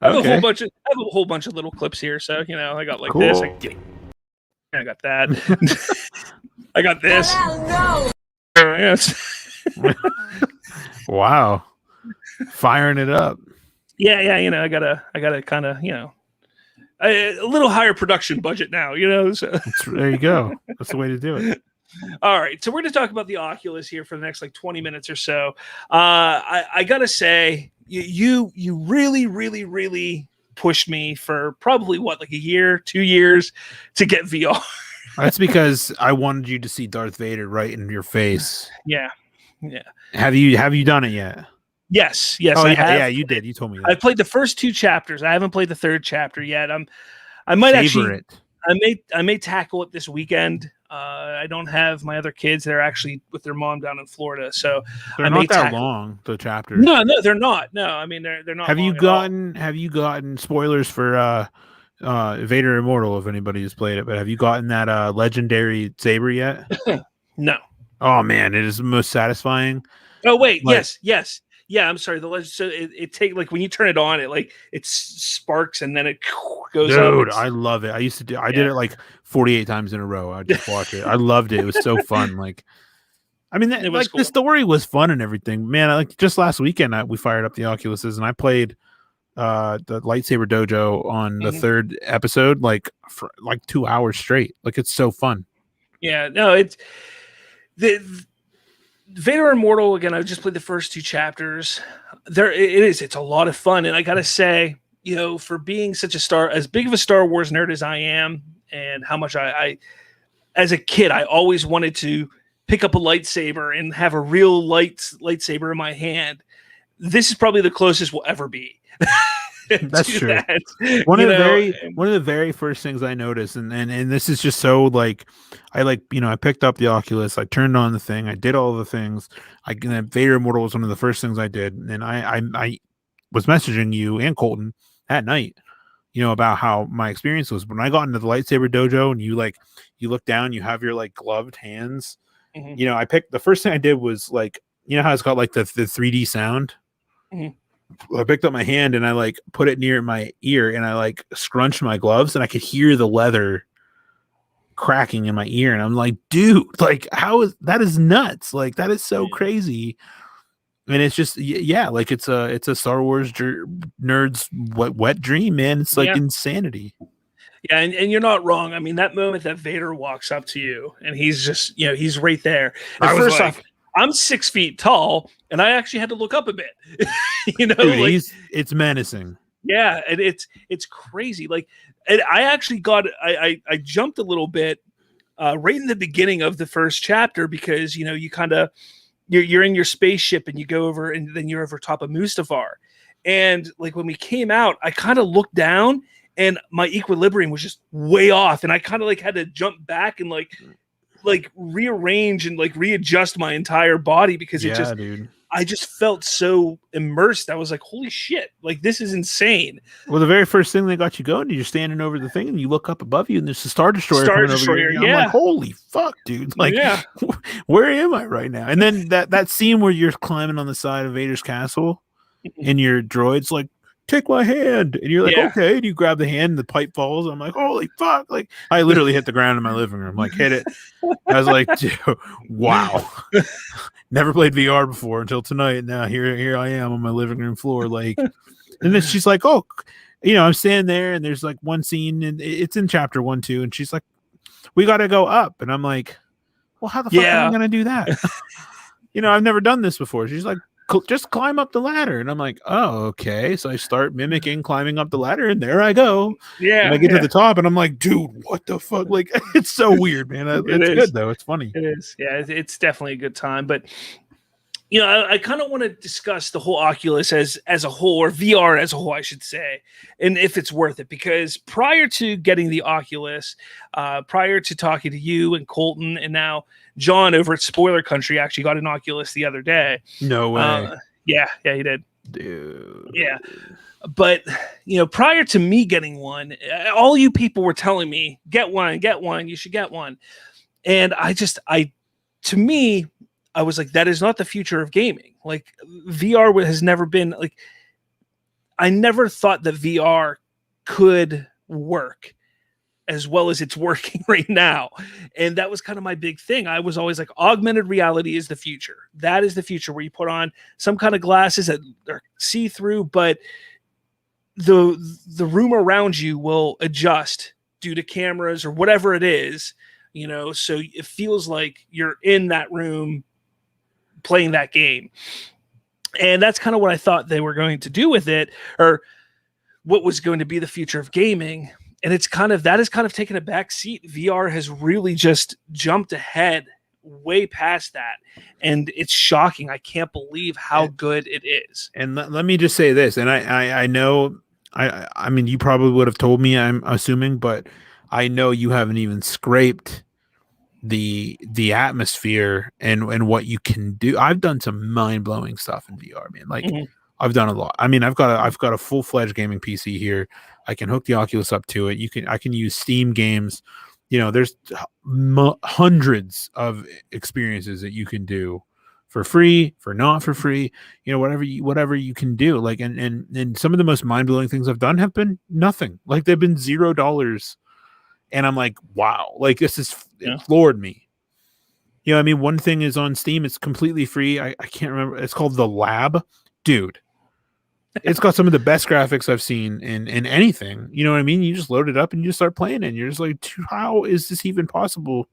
I have a whole bunch of little clips here. So I got like this. I got that. I got this. No. Yes. Wow. Firing it up. Yeah. I gotta kind of a little higher production budget now. So. There you go. That's the way to do it. All right, so we're going to talk about the Oculus here for the next 20 minutes or so. I gotta say, you really, really, really pushed me for probably a year, 2 years to get VR. That's because I wanted you to see Darth Vader right in your face. Yeah. Have you done it yet? Yes. Oh, I have. Yeah, you did. You told me that. I played the first 2 chapters. I haven't played the 3rd chapter yet. I might Savor actually. it. I may tackle it this weekend. I don't have my other kids. They're actually with their mom down in Florida, so they're not that long. The chapters. No, they're not. No, I mean they're not. Have you gotten spoilers for Vader Immortal? If anybody has played it, but have you gotten that legendary saber yet? No. Oh man, it is the most satisfying. Oh wait, yes. Yeah, I'm sorry. So it take when you turn it on, it sparks and then it goes up. Dude, I love it. I used to do. I did it 48 times in a row. I just watch it. I loved it. It was so fun. Cool. The story was fun and everything. Man, just last weekend we fired up the Oculuses and I played the Lightsaber Dojo on the 3rd episode for 2 hours straight. It's so fun. Yeah, no, it's the Vader Immortal, again, I just played the first 2 chapters. It's a lot of fun. And I got to say, for being as big of a Star Wars nerd as I am, and how much I as a kid, I always wanted to pick up a lightsaber and have a real lightsaber in my hand. This is probably the closest we'll ever be. That's true. One of the very first things I noticed, and this is just so I picked up the Oculus, I turned on the thing, I did all the things. Vader Immortal was one of the first things I did, and I was messaging you and Colton at night, about how my experience was. When I got into the Lightsaber Dojo, and you look down, you have your gloved hands. Mm-hmm. The first thing I did was how it's got the 3D sound. Mm-hmm. I picked up my hand and I put it near my ear and I scrunched my gloves and I could hear the leather cracking in my ear. And I'm like, dude, how is that is nuts. That is so crazy. And it's just, it's a Star Wars nerd's wet dream, man. It's insanity. Yeah. And you're not wrong. I mean, that moment that Vader walks up to you and he's just, he's right there. And first off, I'm 6 feet tall, and I actually had to look up a bit. Dude, it's menacing. Yeah, and it's crazy. And I actually I jumped a little bit right in the beginning of the first chapter because you kind of you're in your spaceship and you go over and then you're over top of Mustafar, and when we came out, I kind of looked down and my equilibrium was just way off, and I kind of had to jump back and rearrange and readjust my entire body because I just felt so immersed. I was like, holy shit, this is insane. Well, the very first thing they got you going, you're standing over the thing and you look up above you and there's a Star Destroyer coming over you. I'm like, holy fuck, dude. Where am I right now? And then that scene where you're climbing on the side of Vader's castle and your droid's take my hand. And you're like, Yeah. okay. And you grab the hand and the pipe falls. I'm like, holy fuck. Like, I literally hit the ground in my living room, like, hit it. I was like, dude, wow. Never played VR before until tonight. Now here I am on my living room floor. Like, and then she's like, oh, I'm standing there and there's like one scene and it's in chapter 1, 2. And she's like, we got to go up. And I'm like, well, how the fuck am I going to do that? I've never done this before. She's like, just climb up the ladder. And I'm like, oh, okay. So I start mimicking climbing up the ladder and there I go. Yeah. And I get to the top and I'm like, dude, what the fuck? Like, it's so weird, man. It's good though. It's funny. It is. Yeah. It's definitely a good time. But, I kind of want to discuss the whole Oculus as a whole, or VR as a whole, I should say, and if it's worth it. Because prior to getting the Oculus, prior to talking to you and Colton, and now John over at Spoiler Country actually got an Oculus the other day. No way. Yeah, he did. Dude. Yeah. But, prior to me getting one, all you people were telling me, get one, you should get one. And to me, I was like, that is not the future of gaming. Like, VR has never been like, I never thought that VR could work as well as it's working right now. And that was kind of my big thing. I was always like, augmented reality is the future. That is the future, where you put on some kind of glasses that are see-through, but the room around you will adjust due to cameras or whatever it is, so it feels like you're in that room playing that game. And that's kind of what I thought they were going to do with it, or what was going to be the future of gaming. And that is kind of taken a back seat. VR has really just jumped ahead way past that. And it's shocking. I can't believe how good it is. And let me just say this. And I know, I mean, you probably would have told me, I'm assuming, but I know you haven't even scraped the atmosphere and what you can do. I've done some mind-blowing stuff in VR, man. Like, I've done a lot. I mean, I've got a full-fledged gaming PC here. I can hook the Oculus up to it. I can use Steam games. There's hundreds of experiences that you can do for free, for not for free, whatever you can do. Like, and some of the most mind-blowing things I've done have been nothing. Like, they've been $0. And I'm like, wow, like, this is, it floored me. I mean, one thing is on Steam, it's completely free. I can't remember. It's called The Lab. Dude, it's got some of the best graphics I've seen in anything. You know what I mean? You just load it up and you just start playing it. And you're just like, how is this even possible?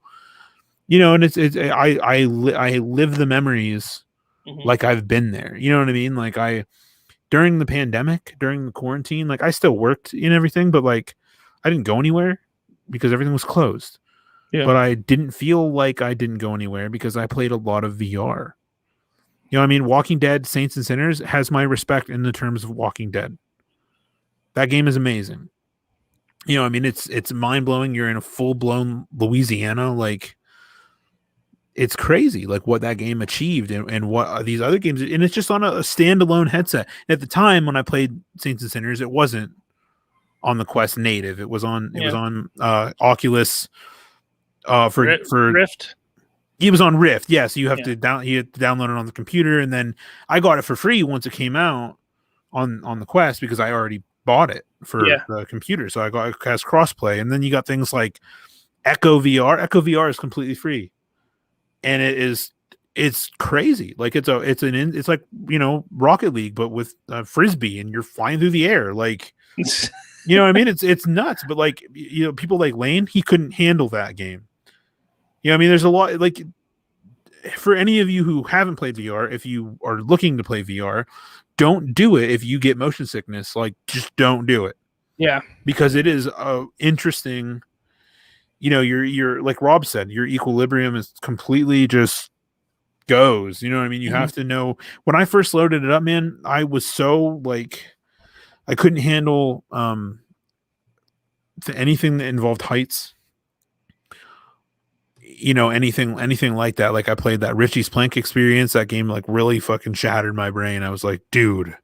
And I live the memories like I've been there. You know what I mean? Like, during the pandemic, during the quarantine, like, I still worked in everything, but like, I didn't go anywhere because everything was closed. Yeah. But I didn't feel like I didn't go anywhere because I played a lot of VR. I mean, Walking Dead, Saints and Sinners has my respect in the terms of Walking Dead. That game is amazing. I mean, it's mind-blowing. You're in a full-blown Louisiana. Like, it's crazy, like, what that game achieved and what these other games, and it's just on a standalone headset. And at the time when I played Saints and Sinners, it wasn't on the Quest native. It was on Oculus for Rift. He was on Rift. Yeah, so you have to download it on the computer, and then I got it for free once it came out on the Quest because I already bought it for the computer. So it has crossplay, and then you got things like Echo VR. Echo VR is completely free, and it's crazy. Like, it's like Rocket League, but with frisbee, and you're flying through the air. Like, you know what I mean? It's nuts. But like, people like Lane, he couldn't handle that game. I mean, there's a lot, like, for any of you who haven't played VR, if you are looking to play VR, don't do it if you get motion sickness. Like, just don't do it. Yeah. Because it is interesting. You're like Rob said, your equilibrium is completely just goes. You know what I mean? You have to know. When I first loaded it up, man, I was so, like, I couldn't handle anything that involved heights. Anything like that. Like, I played that Richie's Plank experience. That game, like, really fucking shattered my brain. I was like, dude,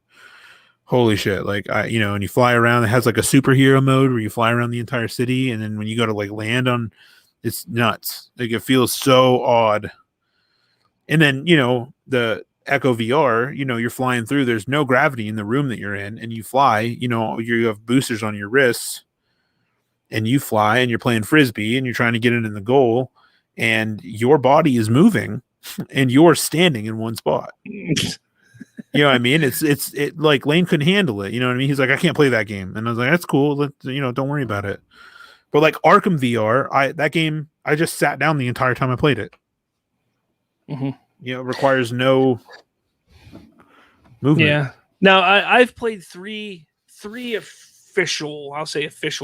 holy shit. Like, and you fly around. It has like a superhero mode where you fly around the entire city. And then when you go to like land on, it's nuts. Like, it feels so odd. And then, Echo VR, you're flying through. There's no gravity in the room that you're in, and you fly. You have boosters on your wrists, and you fly, and you're playing frisbee, and you're trying to get it in the goal, and your body is moving, and you're standing in one spot. You know what I mean? It like Lane couldn't handle it. You know what I mean? He's like, I can't play that game, and I was like, that's cool. Don't worry about it. But like Arkham VR, that game, I just sat down the entire time I played it. Mm-hmm. It requires no movement. Yeah. Now I've played three official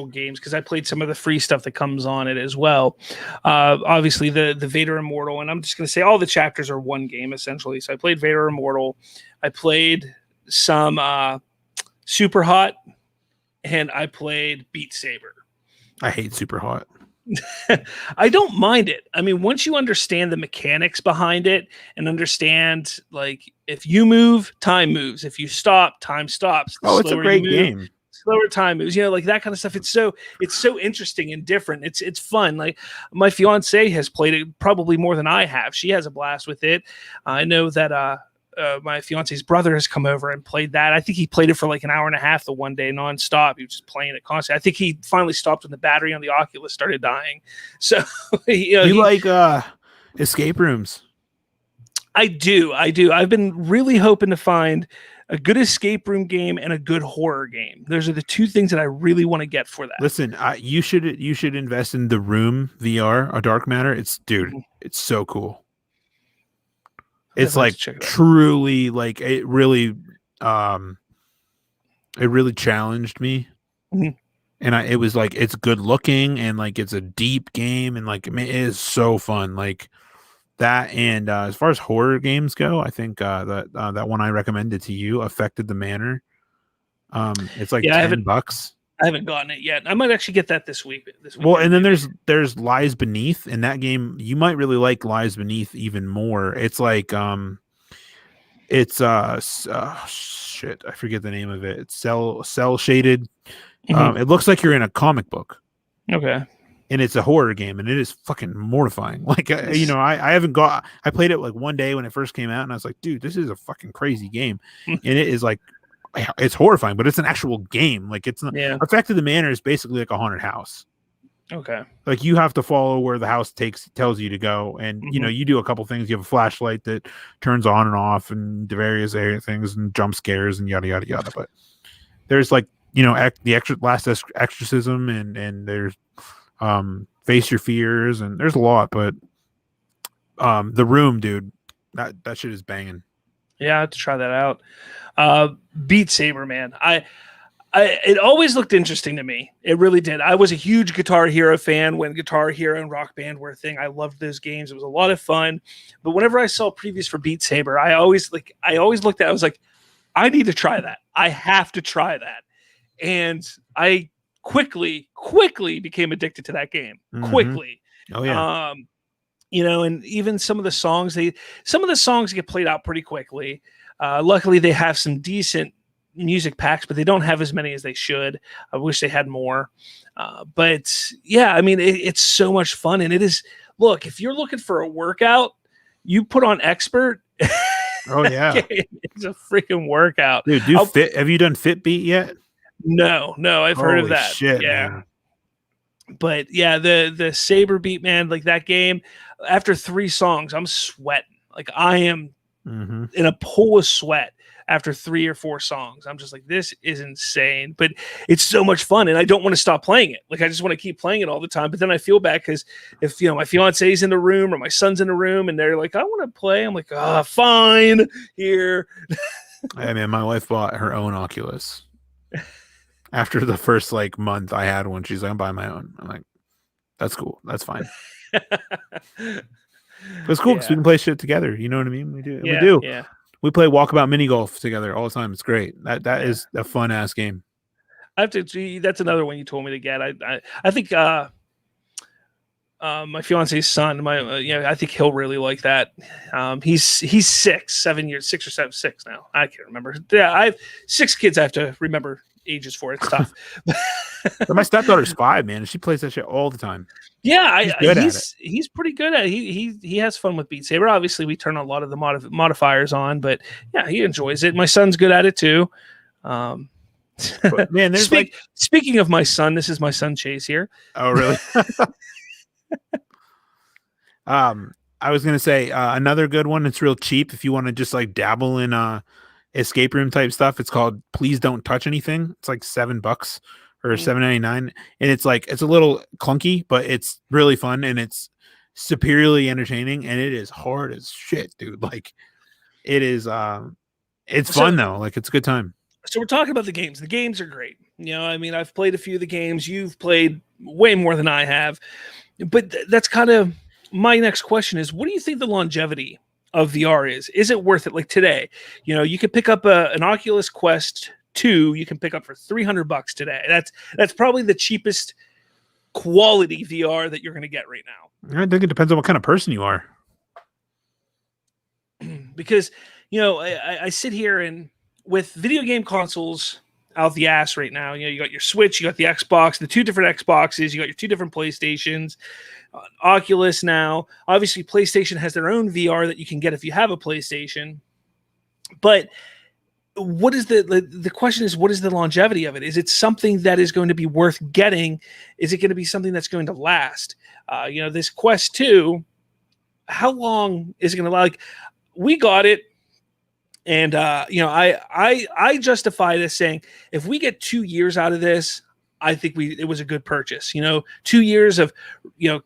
games, because I played some of the free stuff that comes on it as well. Obviously the Vader Immortal, and I'm just going to say all the chapters are one game essentially. So I played Vader Immortal, I played some Super Hot, and I played Beat Saber. I hate Super Hot. I don't mind it. I mean, once you understand the mechanics behind it and understand, like, if you move, time moves. If you stop, time stops. It's a great game. Slower time moves, like that kind of stuff. It's so interesting and different. It's fun. Like, my fiance has played it probably more than I have. She has a blast with it. I know that my fiance's brother has come over and played that. I think he played it for like an hour and a half the one day nonstop. He was just playing it constantly. I think he finally stopped when the battery on the Oculus started dying. So you like escape rooms? I do. I've been really hoping to find a good escape room game and a good horror game. Those are the two things that I really want to get for that. Listen, you should invest in The Room VR, a Dark Matter. It's so cool. It's like truly, like, it really challenged me. Mm-hmm. And it was like, it's good looking, and like, it's a deep game, and like, it is so fun. Like that. And as far as horror games go, I think that one I recommended to you, Affected the Manor. It's like $10. I haven't gotten it yet. I might actually get that this week. Well, and then there's Lies Beneath, and that game you might really like Lies Beneath even more. It's like shit, I forget the name of it. It's cell shaded. Mm-hmm. It looks like you're in a comic book. Okay. And it's a horror game, and it is fucking mortifying. Like, I played it like one day when it first came out, and I was like, dude, this is a fucking crazy game. And it is like, it's horrifying, but it's an actual game. Like, it's not. Yeah. Affected the Manor is basically like a haunted house. Okay. Like, you have to follow where the house tells you to go, and you do a couple things. You have a flashlight that turns on and off, and various things, and jump scares, and yada yada yada. But there's like the last exorcism, and there's Face Your Fears, and there's a lot. But The Room, dude, that shit is banging. Yeah, I have to try that out. Beat Saber, man. It always looked interesting to me. It really did. I was a huge Guitar Hero fan when Guitar Hero and Rock Band were a thing. I loved those games. It was a lot of fun. But whenever I saw previews for Beat Saber, I always looked at it. I was like, I need to try that. I have to try that. And I quickly became addicted to that game. Mm-hmm. Quickly. Oh yeah. And even some of the songs get played out pretty quickly. Luckily, they have some decent music packs, but they don't have as many as they should. I wish they had more. But yeah, I mean, it's so much fun. And it is, look, if you're looking for a workout, you put on Expert. Oh yeah. It's a freaking workout. Dude, have you done Fitbeat yet? No, I've heard of that. Shit, yeah. Man. But yeah, the Saber Beat, man, like that game, after 3 songs, I'm sweating. Like, I am in a pool of sweat after 3 or 4 songs. I'm just like, this is insane, but it's so much fun, and I don't want to stop playing it. Like, I just want to keep playing it all the time. But then I feel bad because if my fiance's in the room or my son's in the room and they're like, I want to play, I'm like, fine, here. I mean, my wife bought her own Oculus. After the first like month I had one, she's like, I'm buying my own. I'm like, that's cool. That's fine. It's cool because we can play shit together. You know what I mean? We do. Yeah, we do. Yeah. We play walkabout mini golf together all the time. It's great. That is a fun ass game. I have to. That's another one you told me to get. I think my fiance's son. I think he'll really like that. He's 6 or 7 now. I can't remember. Yeah, I have 6 kids. I have to remember ages for. It's tough. But my stepdaughter's 5, man, and she plays that shit all the time. Yeah, He's pretty good at it. He has fun with Beat Saber. Obviously, we turn a lot of the modifiers on, but yeah, he enjoys it. My son's good at it too. But, man, there's speaking of my son, this is my son Chase here. Oh, really? I was gonna say another good one. It's real cheap if you want to just like dabble in escape room type stuff. It's called Please Don't Touch Anything. It's like $7 or $7.99, and it's a little clunky, but it's really fun and it's superiorly entertaining, and it is hard as shit, dude. Like it is. It's fun though. Like it's a good time. So we're talking about the games. The games are great. You know, I mean, I've played a few of the games. You've played way more than I have, but that's kind of my next question is, what do you think the longevity of VR is? Is it worth it? Like today, you know, you could pick up an Oculus Quest 2, you can pick up for $300 today. That's probably the cheapest quality VR that you're going to get right now. I think it depends on what kind of person you are. Because, you know, I sit here and with video game consoles out the ass right now, you know, you got your Switch, you got the Xbox, the 2 different Xboxes, you got your 2 different PlayStations, Oculus now. Obviously, PlayStation has their own VR that you can get if you have a PlayStation. But what is the question is, what is the longevity of it? Is it something that is going to be worth getting? Is it going to be something that's going to last? You know, this Quest 2, how long is it going to last? Like, we got it. And you know, I justify this saying, if we get 2 years out of this, I think it was a good purchase. You know, 2 years of, you know,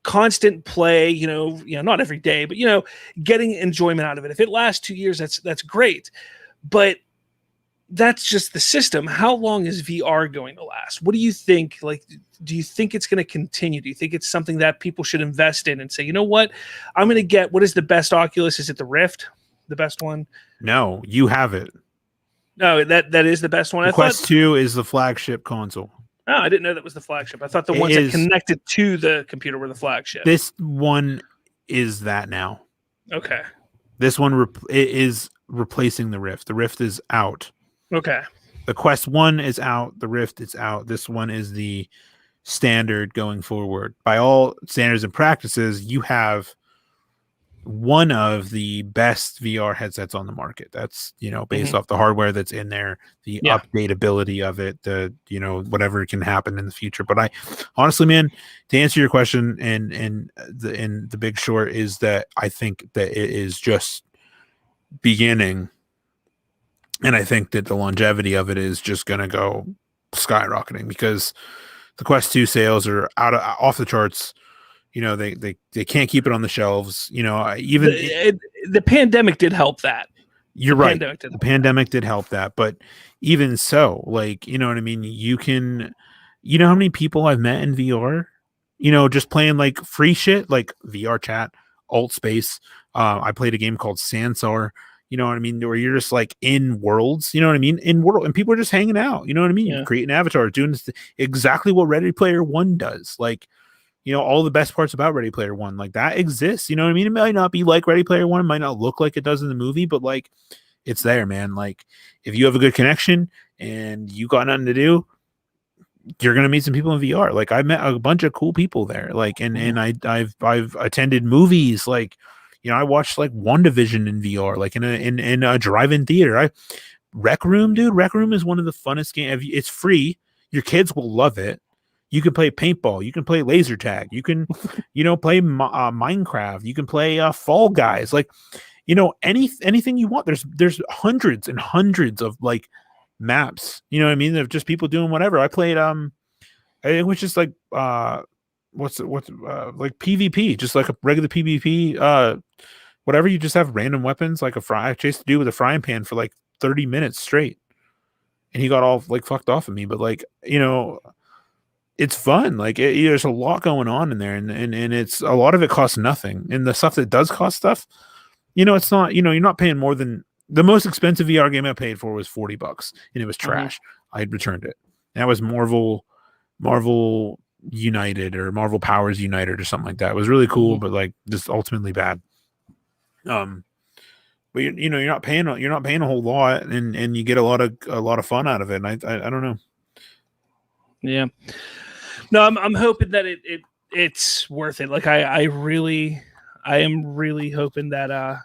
constant play. You know, not every day, but you know, getting enjoyment out of it. If it lasts 2 years, that's great. But that's just the system. How long is VR going to last? What do you think? Like, do you think it's going to continue? Do you think it's something that people should invest in and say, you know what, I'm going to get? What is the best Oculus? Is it the Rift? The best one? No, you have it. No, that is the best one. The Quest 2 is the flagship console. Oh, I didn't know that was the flagship. I thought the ones that connected to the computer were the flagship. This one is that now. Okay. This one is replacing the Rift. The Rift is out. Okay. The Quest 1 is out. The Rift is out. This one is the standard going forward. By all standards and practices, you have one of the best VR headsets on the market. That's, you know, based off the hardware that's in there, the updatability of it, the, you know, whatever can happen in the future. But I honestly, man, to answer your question and the Big Short is that I think that it is just beginning. And I think that the longevity of it is just going to go skyrocketing because the Quest 2 sales are off the charts. You know, they can't keep it on the shelves. You know, even the pandemic did help that. You're right. The pandemic did help that. But even so, like, you know what I mean? You know how many people I've met in VR, you know, just playing like free shit, like VR chat, alt space. I played a game called Sansar, you know what I mean? Where you're just like in worlds, you know what I mean? In world, and people are just hanging out, you know what I mean? Yeah. Creating avatars, doing this, exactly what Ready Player One does. Like, you know, all the best parts about Ready Player One, like that exists. You know what I mean? It might not be like Ready Player One, it might not look like it does in the movie, but like it's there, man. Like if you have a good connection and you got nothing to do, you're gonna meet some people in VR. Like I met a bunch of cool people there. Like and I've attended movies. Like, you know, I watched like WandaVision in VR, like in a drive-in theater. Rec Room, dude. Rec Room is one of the funnest games. It's free. Your kids will love it. You can play paintball. You can play laser tag. You can, you know, play Minecraft. You can play Fall Guys. Like, you know, anything you want. There's hundreds and hundreds of like maps. You know what I mean? Of just people doing whatever. I played it was just like what's like PvP, just like a regular PvP. Whatever. You just have random weapons like I chased a dude with a frying pan for like 30 minutes straight, and he got all like fucked off of me. But like, you know, it's fun. Like there's a lot going on in there, and it's a lot of it costs nothing. And the stuff that does cost stuff, you know, it's not, you know, you're not paying more than the most expensive VR game I paid for was $40, and it was trash. I had returned it. That was Marvel United or Marvel Powers United or something like that. It was really cool, but like just ultimately bad. but you're not paying a whole lot, and you get a lot of fun out of it. And I don't know. Yeah. No, I'm hoping that it's worth it. Like I am really hoping that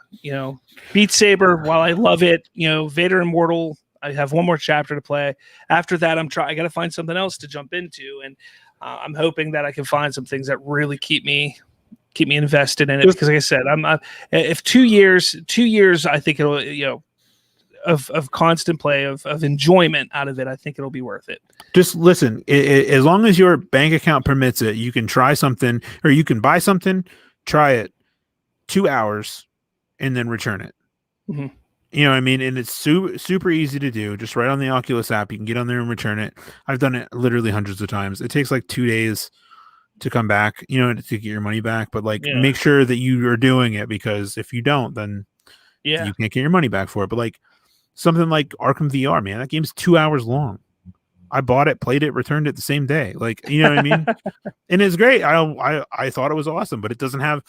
Beat Saber, while I love it, Vader Immortal, I have one more chapter to play. After that, I got to find something else to jump into, and I'm hoping that I can find some things that really keep me invested in it. Because like I said, if 2 years, I think it'll of constant play of enjoyment out of it, I think it'll be worth it. Just listen, as long as your bank account permits it, you can try something, or you can buy something, try it 2 hours, and then return it. Mm-hmm. You know what I mean? And it's super easy to do. Just right on the Oculus app, you can get on there and return it. I've done it literally hundreds of times. It takes like 2 days to come back, to get your money back. But make sure that you are doing it, because if you don't, then you can't get your money back for it. But something like Arkham VR, man, that game's 2 hours long. I bought it, played it, returned it the same day. You know what I mean? And it's great. I thought it was awesome, but it doesn't have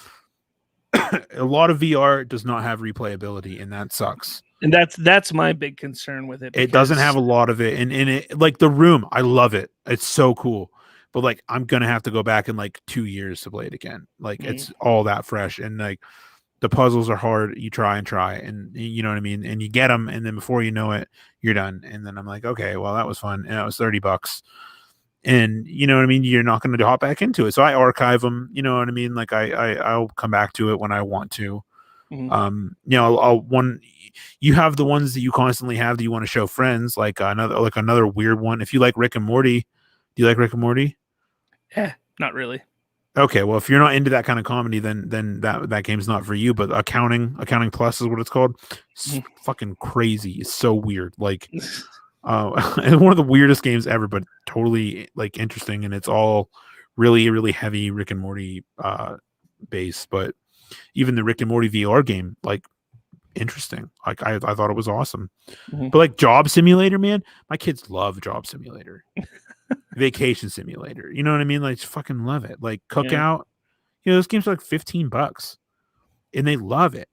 a lot of VR does not have replayability, and that sucks. And that's my big concern with it. It doesn't have a lot of it. And it, the room, I love it. It's so cool. But I'm gonna have to go back in 2 years to play it again. It's all that fresh, and the puzzles are hard. You try, and you know what I mean, and you get them, and then before you know it, you're done. And then I'm like, okay, well, that was fun, and that was $30, and you know what I mean. You're not going to hop back into it, so I archive them. You know what I mean? I'll come back to it when I want to. Mm-hmm. You have the ones that you constantly have that you want to show friends, another weird one. If you like Rick and Morty, do you like Rick and Morty? Yeah, not really. Okay, well, if you're not into that kind of comedy, then that game's not for you. But Accounting Plus is what it's called. It's fucking crazy. It's so weird. It's one of the weirdest games ever, but totally interesting, and it's all really, really heavy Rick and Morty base. But even the Rick and Morty VR game, interesting. I thought it was awesome. Mm-hmm. But Job Simulator, man, my kids love Job Simulator. Vacation Simulator, you know what I mean? Just fucking love it. Cookout, those games are $15, and they love it.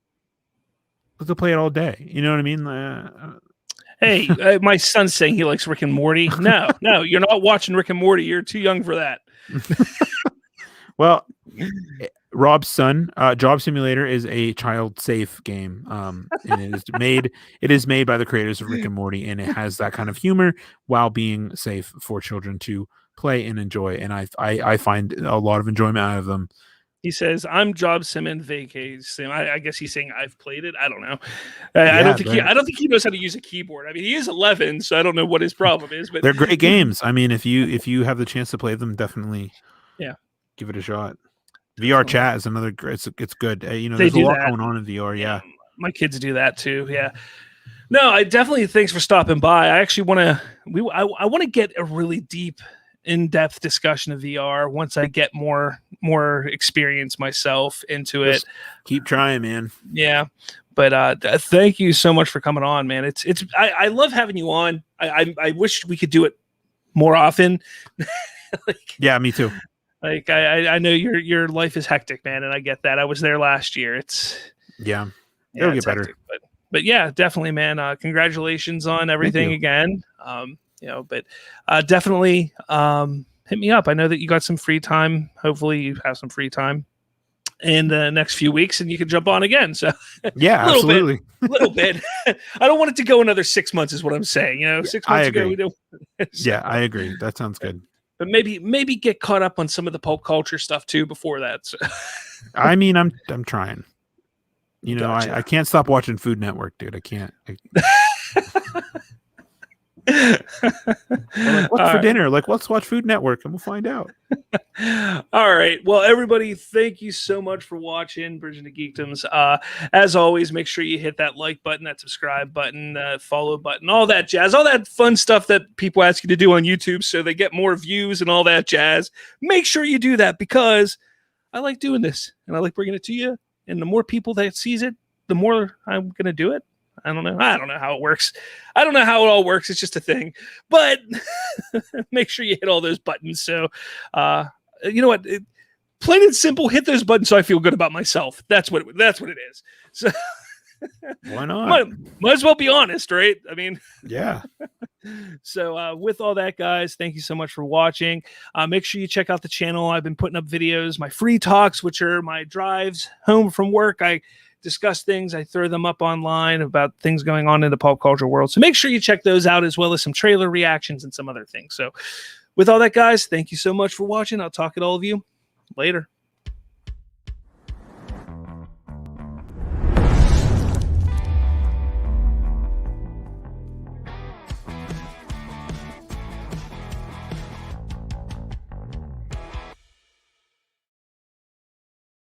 But they'll play it all day. You know what I mean? Hey, my son's saying he likes Rick and Morty. No, you're not watching Rick and Morty. You're too young for that. Well, Rob's son, Job Simulator is a child-safe game, and it is made by the creators of Rick and Morty, and it has that kind of humor while being safe for children to play and enjoy. And I find a lot of enjoyment out of them. He says, "I'm Job Sim and Vacay Sim." I guess he's saying I've played it. I don't know. I don't think he knows how to use a keyboard. I mean, he is 11, so I don't know what his problem is. But they're great games. I mean, if you have the chance to play them, definitely, give it a shot. VR chat is another. It's good. There's a lot going on in VR. Yeah, my kids do that too. Yeah. No, I definitely. Thanks for stopping by. I actually want to. I want to get a really deep, in-depth discussion of VR once I get more experience myself into it. Keep trying, man. Yeah, but thank you so much for coming on, man. I love having you on. I wish we could do it more often. Yeah, me too. I know your life is hectic, man, and I get that. I was there last year. It'll get better. Hectic, but yeah, definitely, man. Congratulations on everything again. But definitely hit me up. I know that you got some free time. Hopefully you have some free time in the next few weeks, and you can jump on again. So yeah, absolutely. Little bit. I don't want it to go another 6 months, is what I'm saying. 6 months ago we do. Yeah, I agree. That sounds good. But maybe get caught up on some of the pulp culture stuff too before that. So. I mean, I'm trying. Gotcha. I can't stop watching Food Network, dude. I can't. What's for dinner? Let's watch Food Network and we'll find out. All right. Well, everybody, thank you so much for watching Bridging the Geekdoms. As always, make sure you hit that like button, that subscribe button, follow button, all that jazz, all that fun stuff that people ask you to do on YouTube so they get more views and all that jazz. Make sure you do that because I like doing this and I like bringing it to you. And the more people that sees it, the more I'm going to do it. I don't know how it works. I don't know how it all works. It's just a thing. But make sure you hit all those buttons. So, you know what? Plain and simple, hit those buttons so I feel good about myself. That's what it is. So, Why not? Might as well be honest, right? I mean, Yeah. so with all that, guys, thank you so much for watching. Make sure you check out the channel. I've been putting up videos, my free talks, which are my drives home from work. I discuss things. I throw them up online about things going on in the pop culture world. So make sure you check those out, as well as some trailer reactions and some other things. So with all that, guys, thank you so much for watching. I'll talk to all of you later.